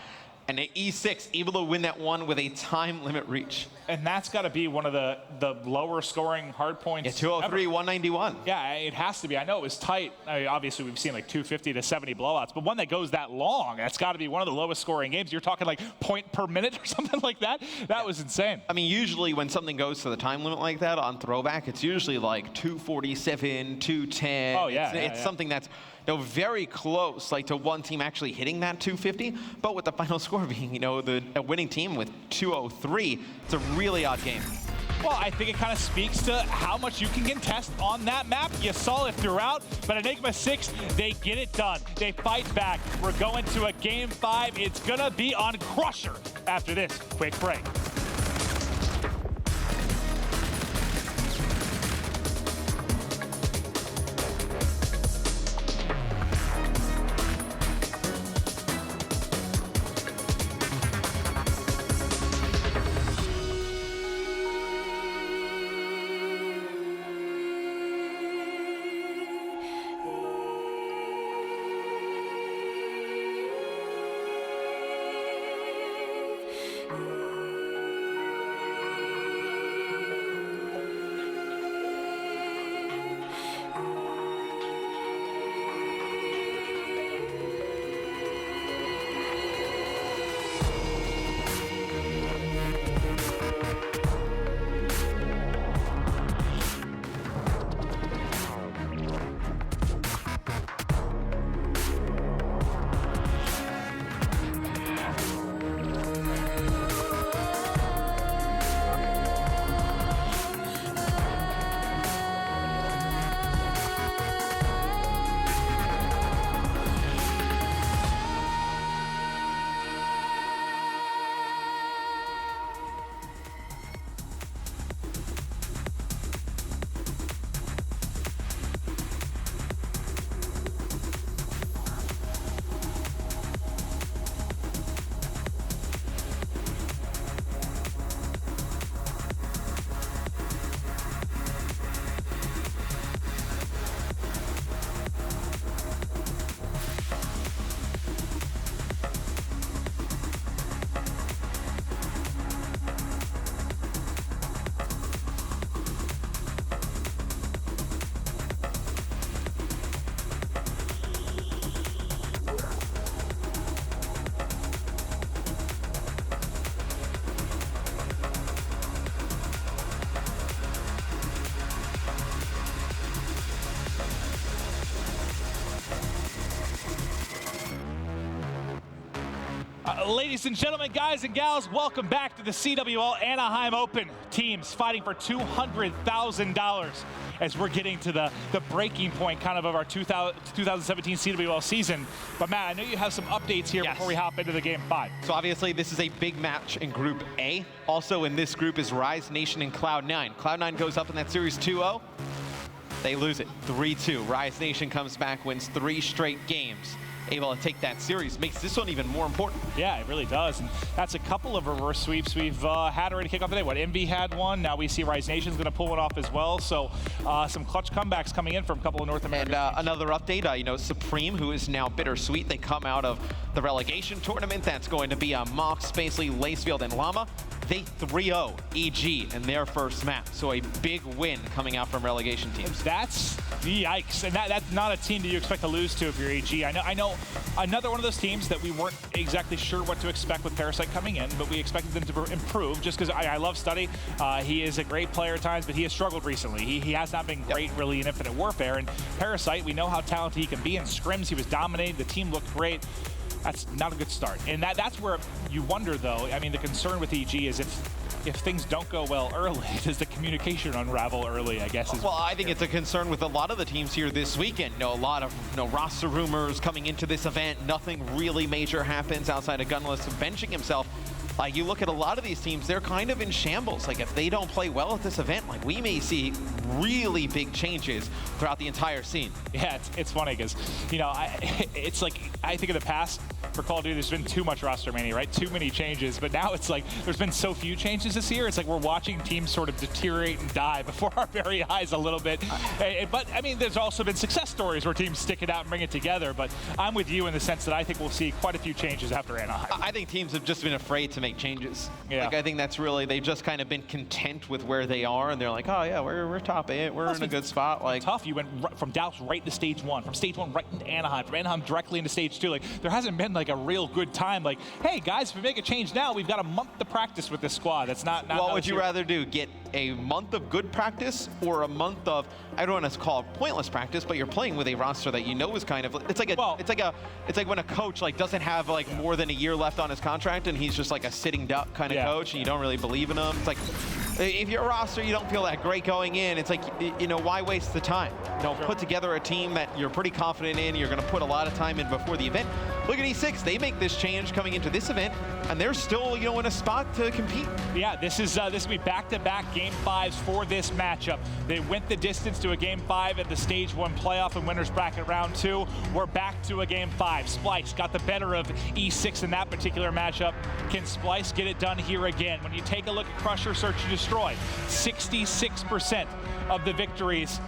And E6 able to win that one with a time limit reach. And that's got to be one of the lower scoring hard points. Yeah, 203, ever. 191. Yeah, it has to be. I know it was tight. I mean, obviously, we've seen like 250 to 70 blowouts, but one that goes that long, that's got to be one of the lowest scoring games. You're talking like point per minute or something like that. That was insane. I mean, usually when something goes to the time limit like that on Throwback, it's usually like 247, 210. Oh, yeah. It's something that's very close, like to one team actually hitting that 250, but with the final score being, a winning team with 203, it's a really odd game. Well, I think it kind of speaks to how much you can contest on that map. You saw it throughout, but Enigma6, they get it done. They fight back. We're going to a game 5. It's gonna be on Crusher after this quick break. Ladies and gentlemen, guys and gals, welcome back to the CWL Anaheim Open. Teams fighting for $200,000 as we're getting to the breaking point kind of our 2017 CWL season. But Matt, I know you have some updates here before we hop into the game 5. So obviously this is a big match in Group A. Also in this group is Rise Nation and Cloud9. Cloud9 goes up in that series 2-0. They lose it 3-2. Rise Nation comes back, wins 3 straight games. Able to take that series, makes this one even more important. Yeah, it really does. And that's a couple of reverse sweeps we've had already kick off today. What, Envy had one, now we see Rise Nation's going to pull one off as well. So some clutch comebacks coming in from a couple of North American And another update, you know, Supreme, who is now Bittersweet, they come out of the relegation tournament. That's going to be Mox, Spacely, Lacefield, and Llama. They 3-0 EG in their first map. So a big win coming out from relegation teams. That's yikes. And that's not a team that you expect to lose to if you're EG. I know another one of those teams that we weren't exactly sure what to expect with Parasite coming in, but we expected them to improve just because I love Study. He is a great player at times, but he has struggled recently. He has not been great really in Infinite Warfare. And Parasite, we know how talented he can be. In scrims, he was dominating. The team looked great. That's not a good start. And that's where you wonder, though. I mean, the concern with EG is if things don't go well early, does the communication unravel early, I guess? Well, I think it's a concern with a lot of the teams here this weekend. You know, a lot of roster rumors coming into this event. Nothing really major happens outside of Gunless benching himself. Like, you look at a lot of these teams, they're kind of in shambles. Like, if they don't play well at this event, like, we may see really big changes throughout the entire scene. Yeah, it's funny because, you know, it's like, I think in the past for Call of Duty, there's been too much roster mania, right? Too many changes. But now it's like, there's been so few changes this year. It's like we're watching teams sort of deteriorate and die before our very eyes a little bit. But, I mean, there's also been success stories where teams stick it out and bring it together. But I'm with you in the sense that I think we'll see quite a few changes after Anaheim. I think teams have just been afraid to make changes. Yeah. Like, I think that's really, they've just kind of been content with where they are, and they're like, oh yeah, we're top 8, we're in a good spot. Like, tough. You went from Dallas right to stage 1, from stage 1 right into Anaheim, from Anaheim directly into stage 2. Like, there hasn't been like a real good time. Like, hey guys, if we make a change now, we've got a month to practice with this squad. That's not what would you rather do? Get a month of good practice or a month of, I don't want to call it pointless practice, but you're playing with a roster that you know is kind of, it's like when a coach like doesn't have like more than a year left on his contract and he's just like a sitting duck kind of coach and you don't really believe in him. It's like, if your roster you don't feel that great going in, it's like, you know, why waste the time? You know, put together a team that you're pretty confident in, you're going to put a lot of time in before the event. Look at E6, they make this change coming into this event, and they're still, you know, in a spot to compete. Yeah, this will be back-to-back Game 5s for this matchup. They went the distance to a Game 5 at the Stage 1 playoff and winners bracket round 2. We're back to a Game 5. Splyce got the better of E6 in that particular matchup. Can Splyce get it done here again? When you take a look at Crusher, Search, and Destroy, 66% of the victories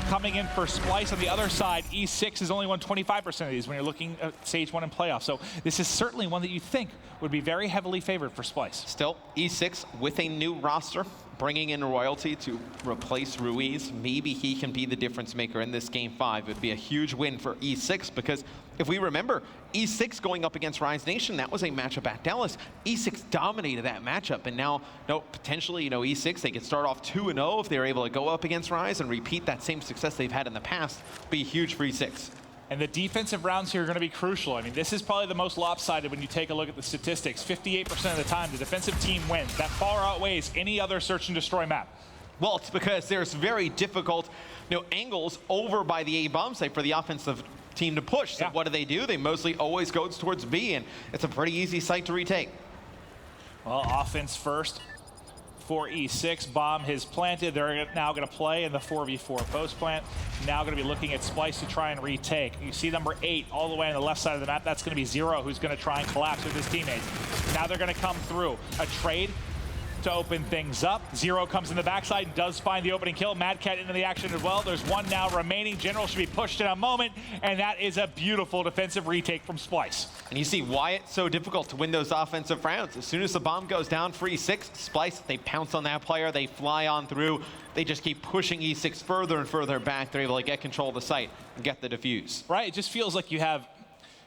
coming in for Splyce. On the other side, E6 has only won 25% of these when you're looking at Stage 1 and playoffs. So this is certainly one that you think would be very heavily favored for Splyce. Still, E6 with a new roster, bringing in Royalty to replace Ruiz. Maybe he can be the difference maker in this Game 5. It would be a huge win for E6 because if we remember, E6 going up against Rise Nation, that was a matchup at Dallas. E6 dominated that matchup, and now, potentially, you know, E6, they could start off 2-0 if they're able to go up against Rise and repeat that same success they've had in the past. Be huge for E6. And the defensive rounds here are going to be crucial. I mean, this is probably the most lopsided when you take a look at the statistics. 58% of the time, the defensive team wins. That far outweighs any other Search and Destroy map. Well, it's because there's very difficult, angles over by the A bomb site for the offensive team to push. So what do? They mostly always go towards B, and it's a pretty easy site to retake. Well, offense first for E6. Bomb has planted. They're now going to play in the 4v4 post plant. Now going to be looking at Splyce to try and retake. You see number 8 all the way on the left side of the map. That's going to be Zero, who's going to try and collapse with his teammates. Now they're going to come through. A trade to open things up. Zero comes in the backside and does find the opening kill. Mad Cat into the action as well. There's one now remaining. General should be pushed in a moment, and that is a beautiful defensive retake from Splyce. And you see why it's so difficult to win those offensive rounds. As soon as the bomb goes down for E6, Splyce, they pounce on that player, they fly on through. They just keep pushing E6 further and further back. They're able to get control of the site and get the defuse. Right, it just feels like you have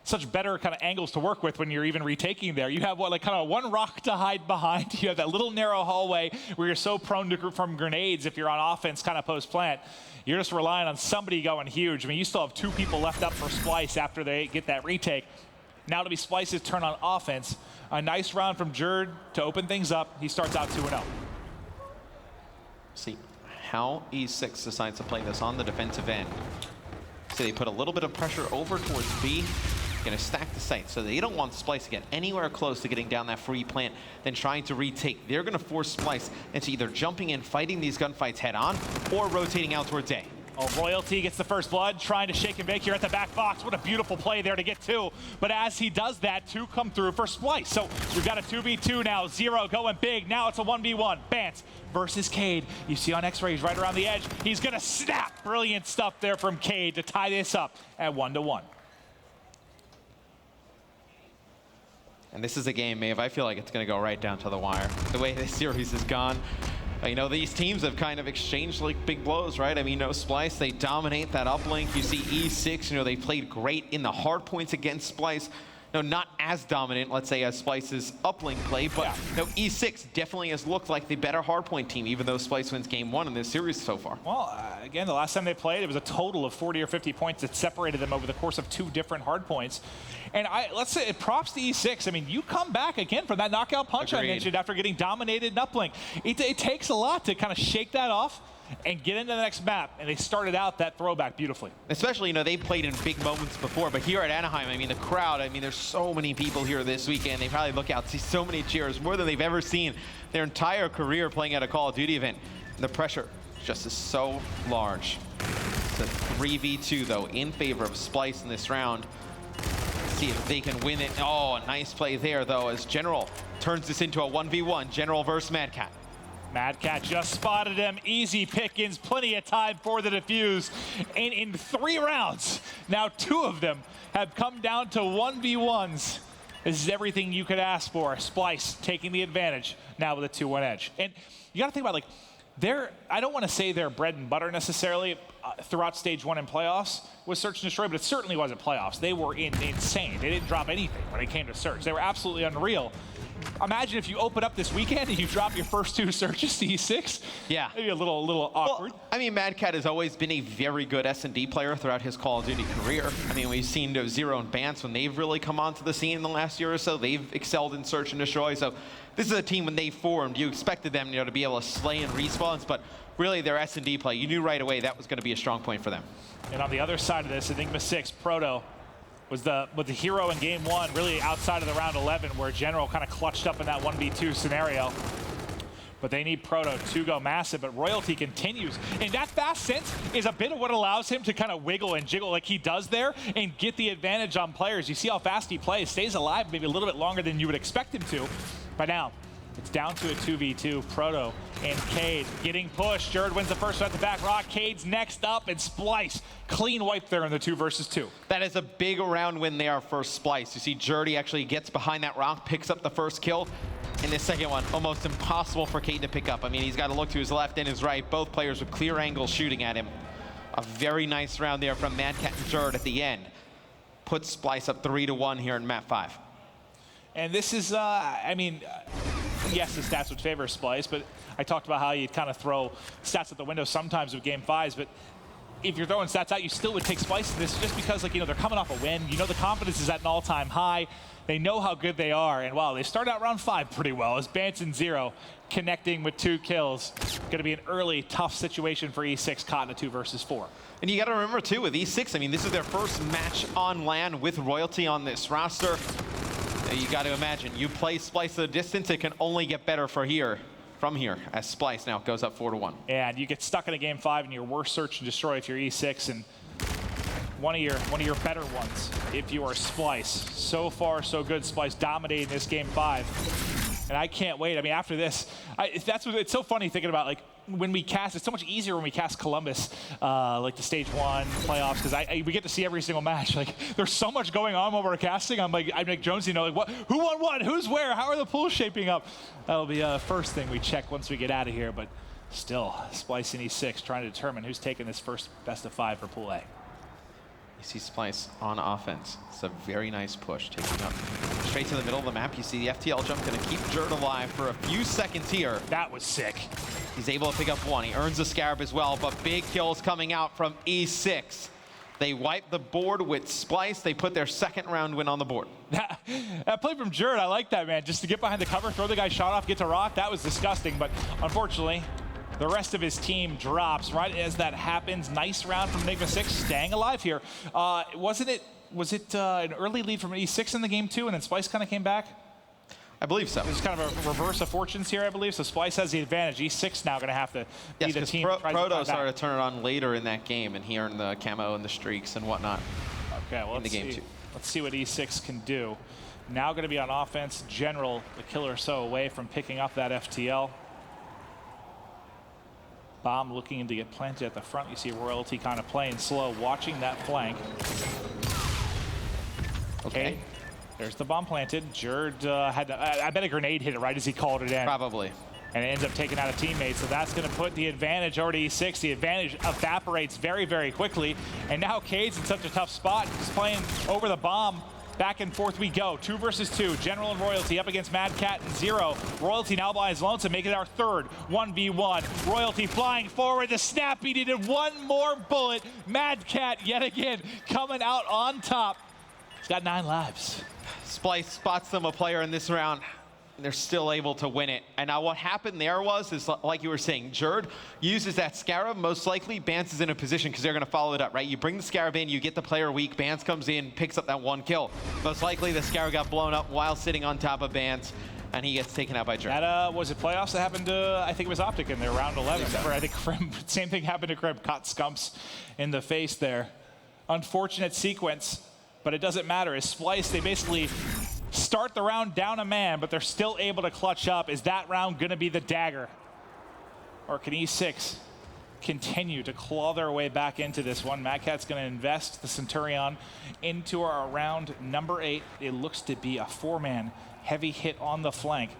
such better kind of angles to work with when you're even retaking there. You have kind of one rock to hide behind. You have that little narrow hallway where you're so prone to from grenades if you're on offense kind of post plant. You're just relying on somebody going huge. I mean, you still have 2 people left up for Splyce after they get that retake. Now to be Splyce's turn on offense. A nice round from Jerd to open things up. He starts out 2-0. See how E6 decides to play this on the defensive end. So they put a little bit of pressure over towards B. Going to stack the site, so they don't want Splyce to get anywhere close to getting down that free plant, then trying to retake. They're going to force Splyce into either jumping in, fighting these gunfights head on, or rotating out towards A. Oh, Royalty gets the first blood, trying to shake and bake here at the back box. What a beautiful play there to get 2. But as he does that, 2 come through for Splyce. So we've got a 2v2 now. 0 going big. Now it's a 1v1. Bance versus Cade. You see on X-rays right around the edge. He's going to snap. Brilliant stuff there from Cade to tie this up at 1-1. And this is a game, Maeve, I feel like it's going to go right down to the wire. The way this series has gone, you know, these teams have kind of exchanged like big blows, right? I mean, no Splyce, they dominate that uplink. You see E6, you know, they played great in the hard points against Splyce. No, not as dominant, let's say, as Splyce's uplink play, but no, E6 definitely has looked like the better hardpoint team, even though Splyce wins game 1 in this series so far. Well, again, the last time they played, it was a total of 40 or 50 points that separated them over the course of 2 different hardpoints. And let's say, props to E6. I mean, you come back again from that knockout punch I mentioned after getting dominated in uplink. It takes a lot to kind of shake that off and get into the next map, and they started out that throwback beautifully. Especially, you know, they've played in big moments before, but here at Anaheim, I mean, the crowd, I mean, there's so many people here this weekend. They probably look out, see so many cheers, more than they've ever seen their entire career playing at a Call of Duty event. And the pressure just is so large. It's a 3v2, though, in favor of Splyce in this round. See if they can win it. Oh, a nice play there, though, as General turns this into a 1v1, General versus Mad Cat. Mad Cat just spotted him. Easy pickings, plenty of time for the defuse. And in 3 rounds, now 2 of them have come down to 1v1s. This is everything you could ask for. Splyce taking the advantage now with a 2-1 edge. And you got to think about, like, I don't want to say they're bread and butter necessarily throughout stage 1 in playoffs with Search and Destroy, but it certainly wasn't playoffs. They were insane. They didn't drop anything when it came to Search. They were absolutely unreal. Imagine if you open up this weekend and you drop your first 2 searches to E6. Yeah. Maybe a little awkward. Well, I mean, Mad Cat has always been a very good SnD player throughout his Call of Duty career. I mean, we've seen Zero and Bance when they've really come onto the scene in the last year or so. They've excelled in Search and Destroy. So this is a team when they formed, you expected them, you know, to be able to slay and respawns, but really their SnD play, you knew right away that was going to be a strong point for them. And on the other side of this, Enigma6, Proto, was the hero in game 1, really outside of the round 11, where General kind of clutched up in that 1v2 scenario. But they need Proto to go massive, but Royalty continues. And that fast sense is a bit of what allows him to kind of wiggle and jiggle like he does there and get the advantage on players. You see how fast he plays, stays alive maybe a little bit longer than you would expect him to. But now, it's down to a 2v2. Proto and Cade getting pushed. Jerd wins the first one at the back rock. Cade's next up, and Splyce clean wipe there in the 2 versus 2. That is a big round win there for Splyce. You see Jerdy actually gets behind that rock, picks up the first kill. In this second one, almost impossible for Cade to pick up. I mean, he's got to look to his left and his right. Both players with clear angles shooting at him. A very nice round there from Mad Cat and Jerd at the end. Puts Splyce up 3-1 here in map 5. And this is, I mean, yes, the stats would favor Splyce, but I talked about how you'd kind of throw stats at the window sometimes with game 5s, but if you're throwing stats out, you still would take Splyce in this just because, like, you know, they're coming off a win. You know the confidence is at an all-time high. They know how good they are, and wow, they start out round 5 pretty well as Bance and Zero connecting with 2 kills. Going to be an early, tough situation for E6 caught in a 2 versus 4. And you got to remember, too, with E6, I mean, this is their first match on LAN with Royalty on this roster. You got to imagine, you play Splyce at a distance, it can only get better from here, as Splyce now goes up 4-1. And you get stuck in a game 5 and your worst search and destroy if you're E6, and one of your better ones if you are Splyce. So far, so good. Splyce dominating this game 5. And I can't wait. I mean, after this, it's so funny thinking about, like, when we cast, it's so much easier when we cast Columbus, like the stage 1 playoffs, because we get to see every single match. Like, there's so much going on while we're casting. I'm like Jones, you know, like, who won what? Who's where? How are the pools shaping up? That'll be the first thing we check once we get out of here. But still, Splyce and E6 trying to determine who's taking this first best of 5 for Pool A. You see Splyce on offense. It's a very nice push, taking up straight to the middle of the map. You see the FTL jump going to keep Jerd alive for a few seconds here. That was sick. He's able to pick up 1. He earns the Scarab as well, but big kills coming out from E6. They wipe the board with Splyce. They put their second round win on the board. That play from Jared, I like that, man. Just to get behind the cover, throw the guy shot off, get to rock, that was disgusting. But unfortunately, the rest of his team drops right as that happens. Nice round from Enigma6, staying alive here. Was it an early lead from E6 in the game too, and then Splyce kind of came back? I believe so. There's kind of a reverse of fortunes here, I believe. So Splyce has the advantage. E6 now going to have to be the team. Proto started to turn it on later in that game, and he earned the camo and the streaks and whatnot. Okay, well, let's see what E6 can do. Now going to be on offense. General, the killer or so away from picking up that FTL. Bomb looking to get planted at the front. You see Royalty kind of playing slow, watching that flank. Okay. There's the bomb planted. Jerd had, I bet a grenade hit it right as he called it in. Probably. And it ends up taking out a teammate, so that's going to put the advantage over to E6. The advantage evaporates very, very quickly. And now Cade's in such a tough spot. He's playing over the bomb. Back and forth we go. 2 versus 2. General and Royalty up against Mad Cat and Zero. Royalty now by his lonesome, making it our third 1v1. Royalty flying forward. The snap, he needed one more bullet. Mad Cat yet again coming out on top. He's got 9 lives. Splyce spots them a player in this round. They're still able to win it. And now what happened there is like you were saying, Jerd uses that Scarab. Most likely, Bance is in a position because they're going to follow it up, right? You bring the Scarab in, you get the player weak, Bance comes in, picks up that 1 kill. Most likely, the Scarab got blown up while sitting on top of Bance, and he gets taken out by Jerd. That was it playoffs that happened to, I think it was Optic in there, round 11. I think Krim, same thing happened to Krim, caught Scumps in the face there. Unfortunate sequence, but it doesn't matter. As Splyce, they basically start the round down a man, but they're still able to clutch up. Is that round going to be the dagger? Or can E6 continue to claw their way back into this one? Mad Cat's going to invest the Centurion into our round number 8. It looks to be a 4-man heavy hit on the flank.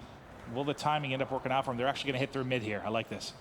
Will the timing end up working out for them? They're actually going to hit through mid here. I like this.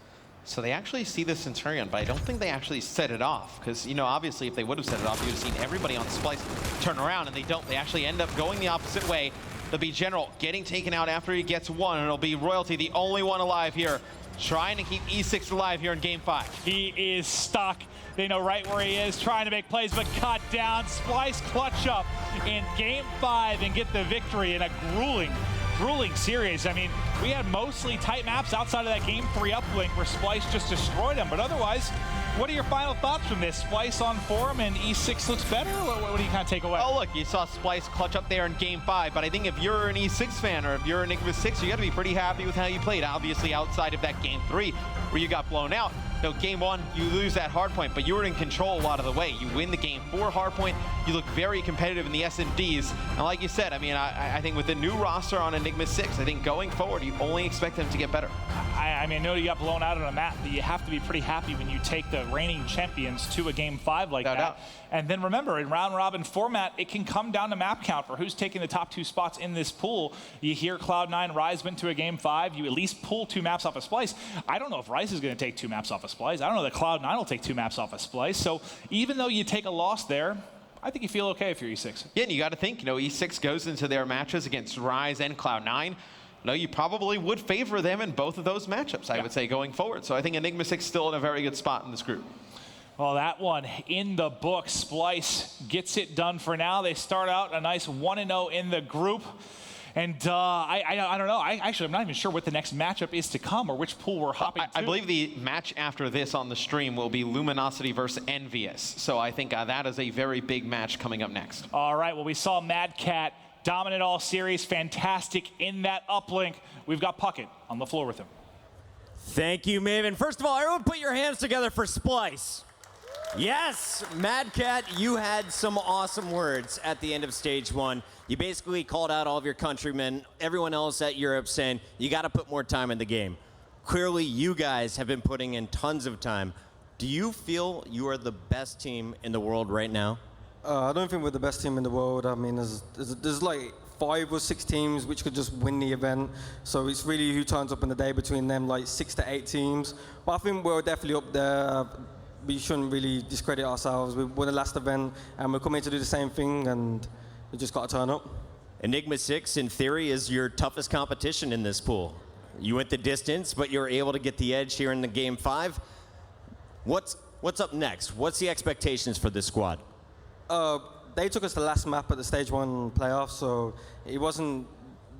So they actually see the Centurion, but I don't think they actually set it off. Because, you know, obviously if they would have set it off, you would have seen everybody on Splyce turn around, and they don't. They actually end up going the opposite way. They'll be General getting taken out after he gets 1, and it'll be Royalty, the only one alive here, trying to keep E6 alive here in Game 5. He is stuck. They know right where he is, trying to make plays, but cut down. Splyce clutch up in Game 5 and get the victory in a grueling series. I mean, we had mostly tight maps outside of that Game 3 uplink where Splyce just destroyed them. But otherwise, what are your final thoughts from this? Splyce on form and E6 looks better? What do you kind of take away? Oh, look, you saw Splyce clutch up there in Game 5, but I think if you're an E6 fan or if you're an Enigma6, you got to be pretty happy with how you played. Obviously, outside of that Game 3 where you got blown out. No, Game 1, you lose that hardpoint, but you were in control a lot of the way. You win the Game 4 hardpoint. You look very competitive in the SnDs. And like you said, I mean, I think with the new roster on Enigma6, I think going forward, you only expect them to get better. I mean, I know you got blown out on a map, but you have to be pretty happy when you take the reigning champions to a Game 5 like that. And then remember, in round-robin format, it can come down to map count for who's taking the top 2 spots in this pool. You hear Cloud9, Rise went to a Game 5. You at least pull 2 maps off of Splyce. I don't know if Rise is going to take 2 maps off of Splyce. I don't know that Cloud9 will take 2 maps off of Splyce. So even though you take a loss there, I think you feel okay if you're E6. Yeah, and you got to think, you know, E6 goes into their matches against Rise and Cloud9. No, you probably would favor them in both of those matchups, I would say, going forward. So I think Enigma6 still in a very good spot in this group. Well, that one in the books. Splyce gets it done for now. They start out a nice 1-0 in the group. And I don't know. I'm not even sure what the next matchup is to come or which pool we're hopping to. I believe the match after this on the stream will be Luminosity versus Envious. So I think that is a very big match coming up next. All right. Well, we saw Mad Cat dominant all series. Fantastic in that uplink. We've got Puckett on the floor with him. Thank you, Maven. First of all, everyone put your hands together for Splyce. Yes, Mad Cat, you had some awesome words at the end of stage 1. You basically called out all of your countrymen, everyone else at Europe, saying you got to put more time in the game. Clearly, you guys have been putting in tons of time. Do you feel you are the best team in the world right now? I don't think we're the best team in the world. I mean, there's like 5 or 6 teams which could just win the event. So it's really who turns up in the day between them, like 6 to 8 teams. But I think we're definitely up there. We shouldn't really discredit ourselves. We won the last event, and we're coming to do the same thing, and we just got to turn up. Enigma6, in theory, is your toughest competition in this pool. You went the distance, but you were able to get the edge here in the Game 5. What's up next? What's the expectations for this squad? They took us to the last map at the Stage 1 playoffs, so it wasn't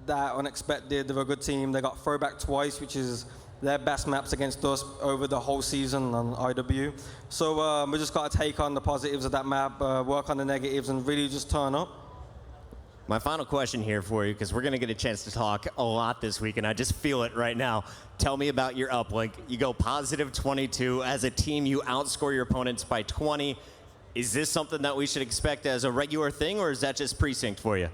that unexpected. They were a good team. They got Throwback twice, which is their best maps against us over the whole season on IW. So we just got to take on the positives of that map, work on the negatives, and really just turn up. My final question here for you, because we're going to get a chance to talk a lot this week, and I just feel it right now. Tell me about your uplink. You go positive 22. As a team, you outscore your opponents by 20. Is this something that we should expect as a regular thing, or is that just Precinct for you?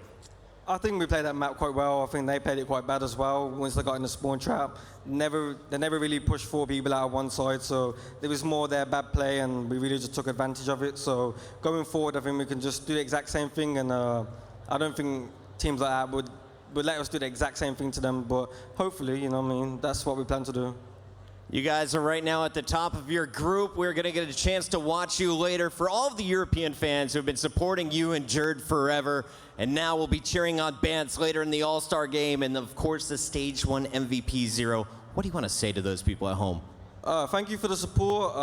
I think we played that map quite well. I think they played it quite bad as well. Once they got in the spawn trap, they never really pushed 4 people out of one side, so there was more their bad play, and we really just took advantage of it. So going forward, I think we can just do the exact same thing, and I don't think teams like that would let us do the exact same thing to them, but hopefully, you know what I mean, that's what we plan to do. You guys are right now at the top of your group. We're going to get a chance to watch you later. For all of the European fans who have been supporting you and Jerd forever, and now we'll be cheering on Bance later in the All-Star game, and of course the Stage 1 MVP Zero. What do you want to say to those people at home? Thank you for the support.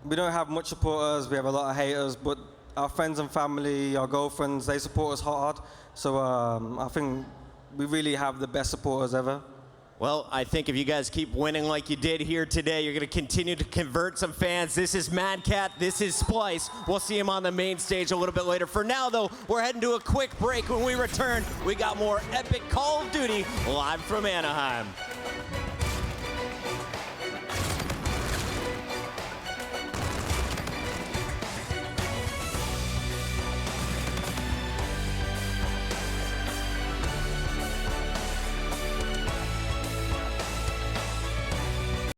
We don't have much supporters. We have a lot of haters, but our friends and family, our girlfriends, they support us hard. So I think we really have the best supporters ever. Well, I think if you guys keep winning like you did here today, you're going to continue to convert some fans. This is Mad Cat. This is Splyce. We'll see him on the main stage a little bit later. For now, though, we're heading to a quick break. When we return, we got more epic Call of Duty live from Anaheim.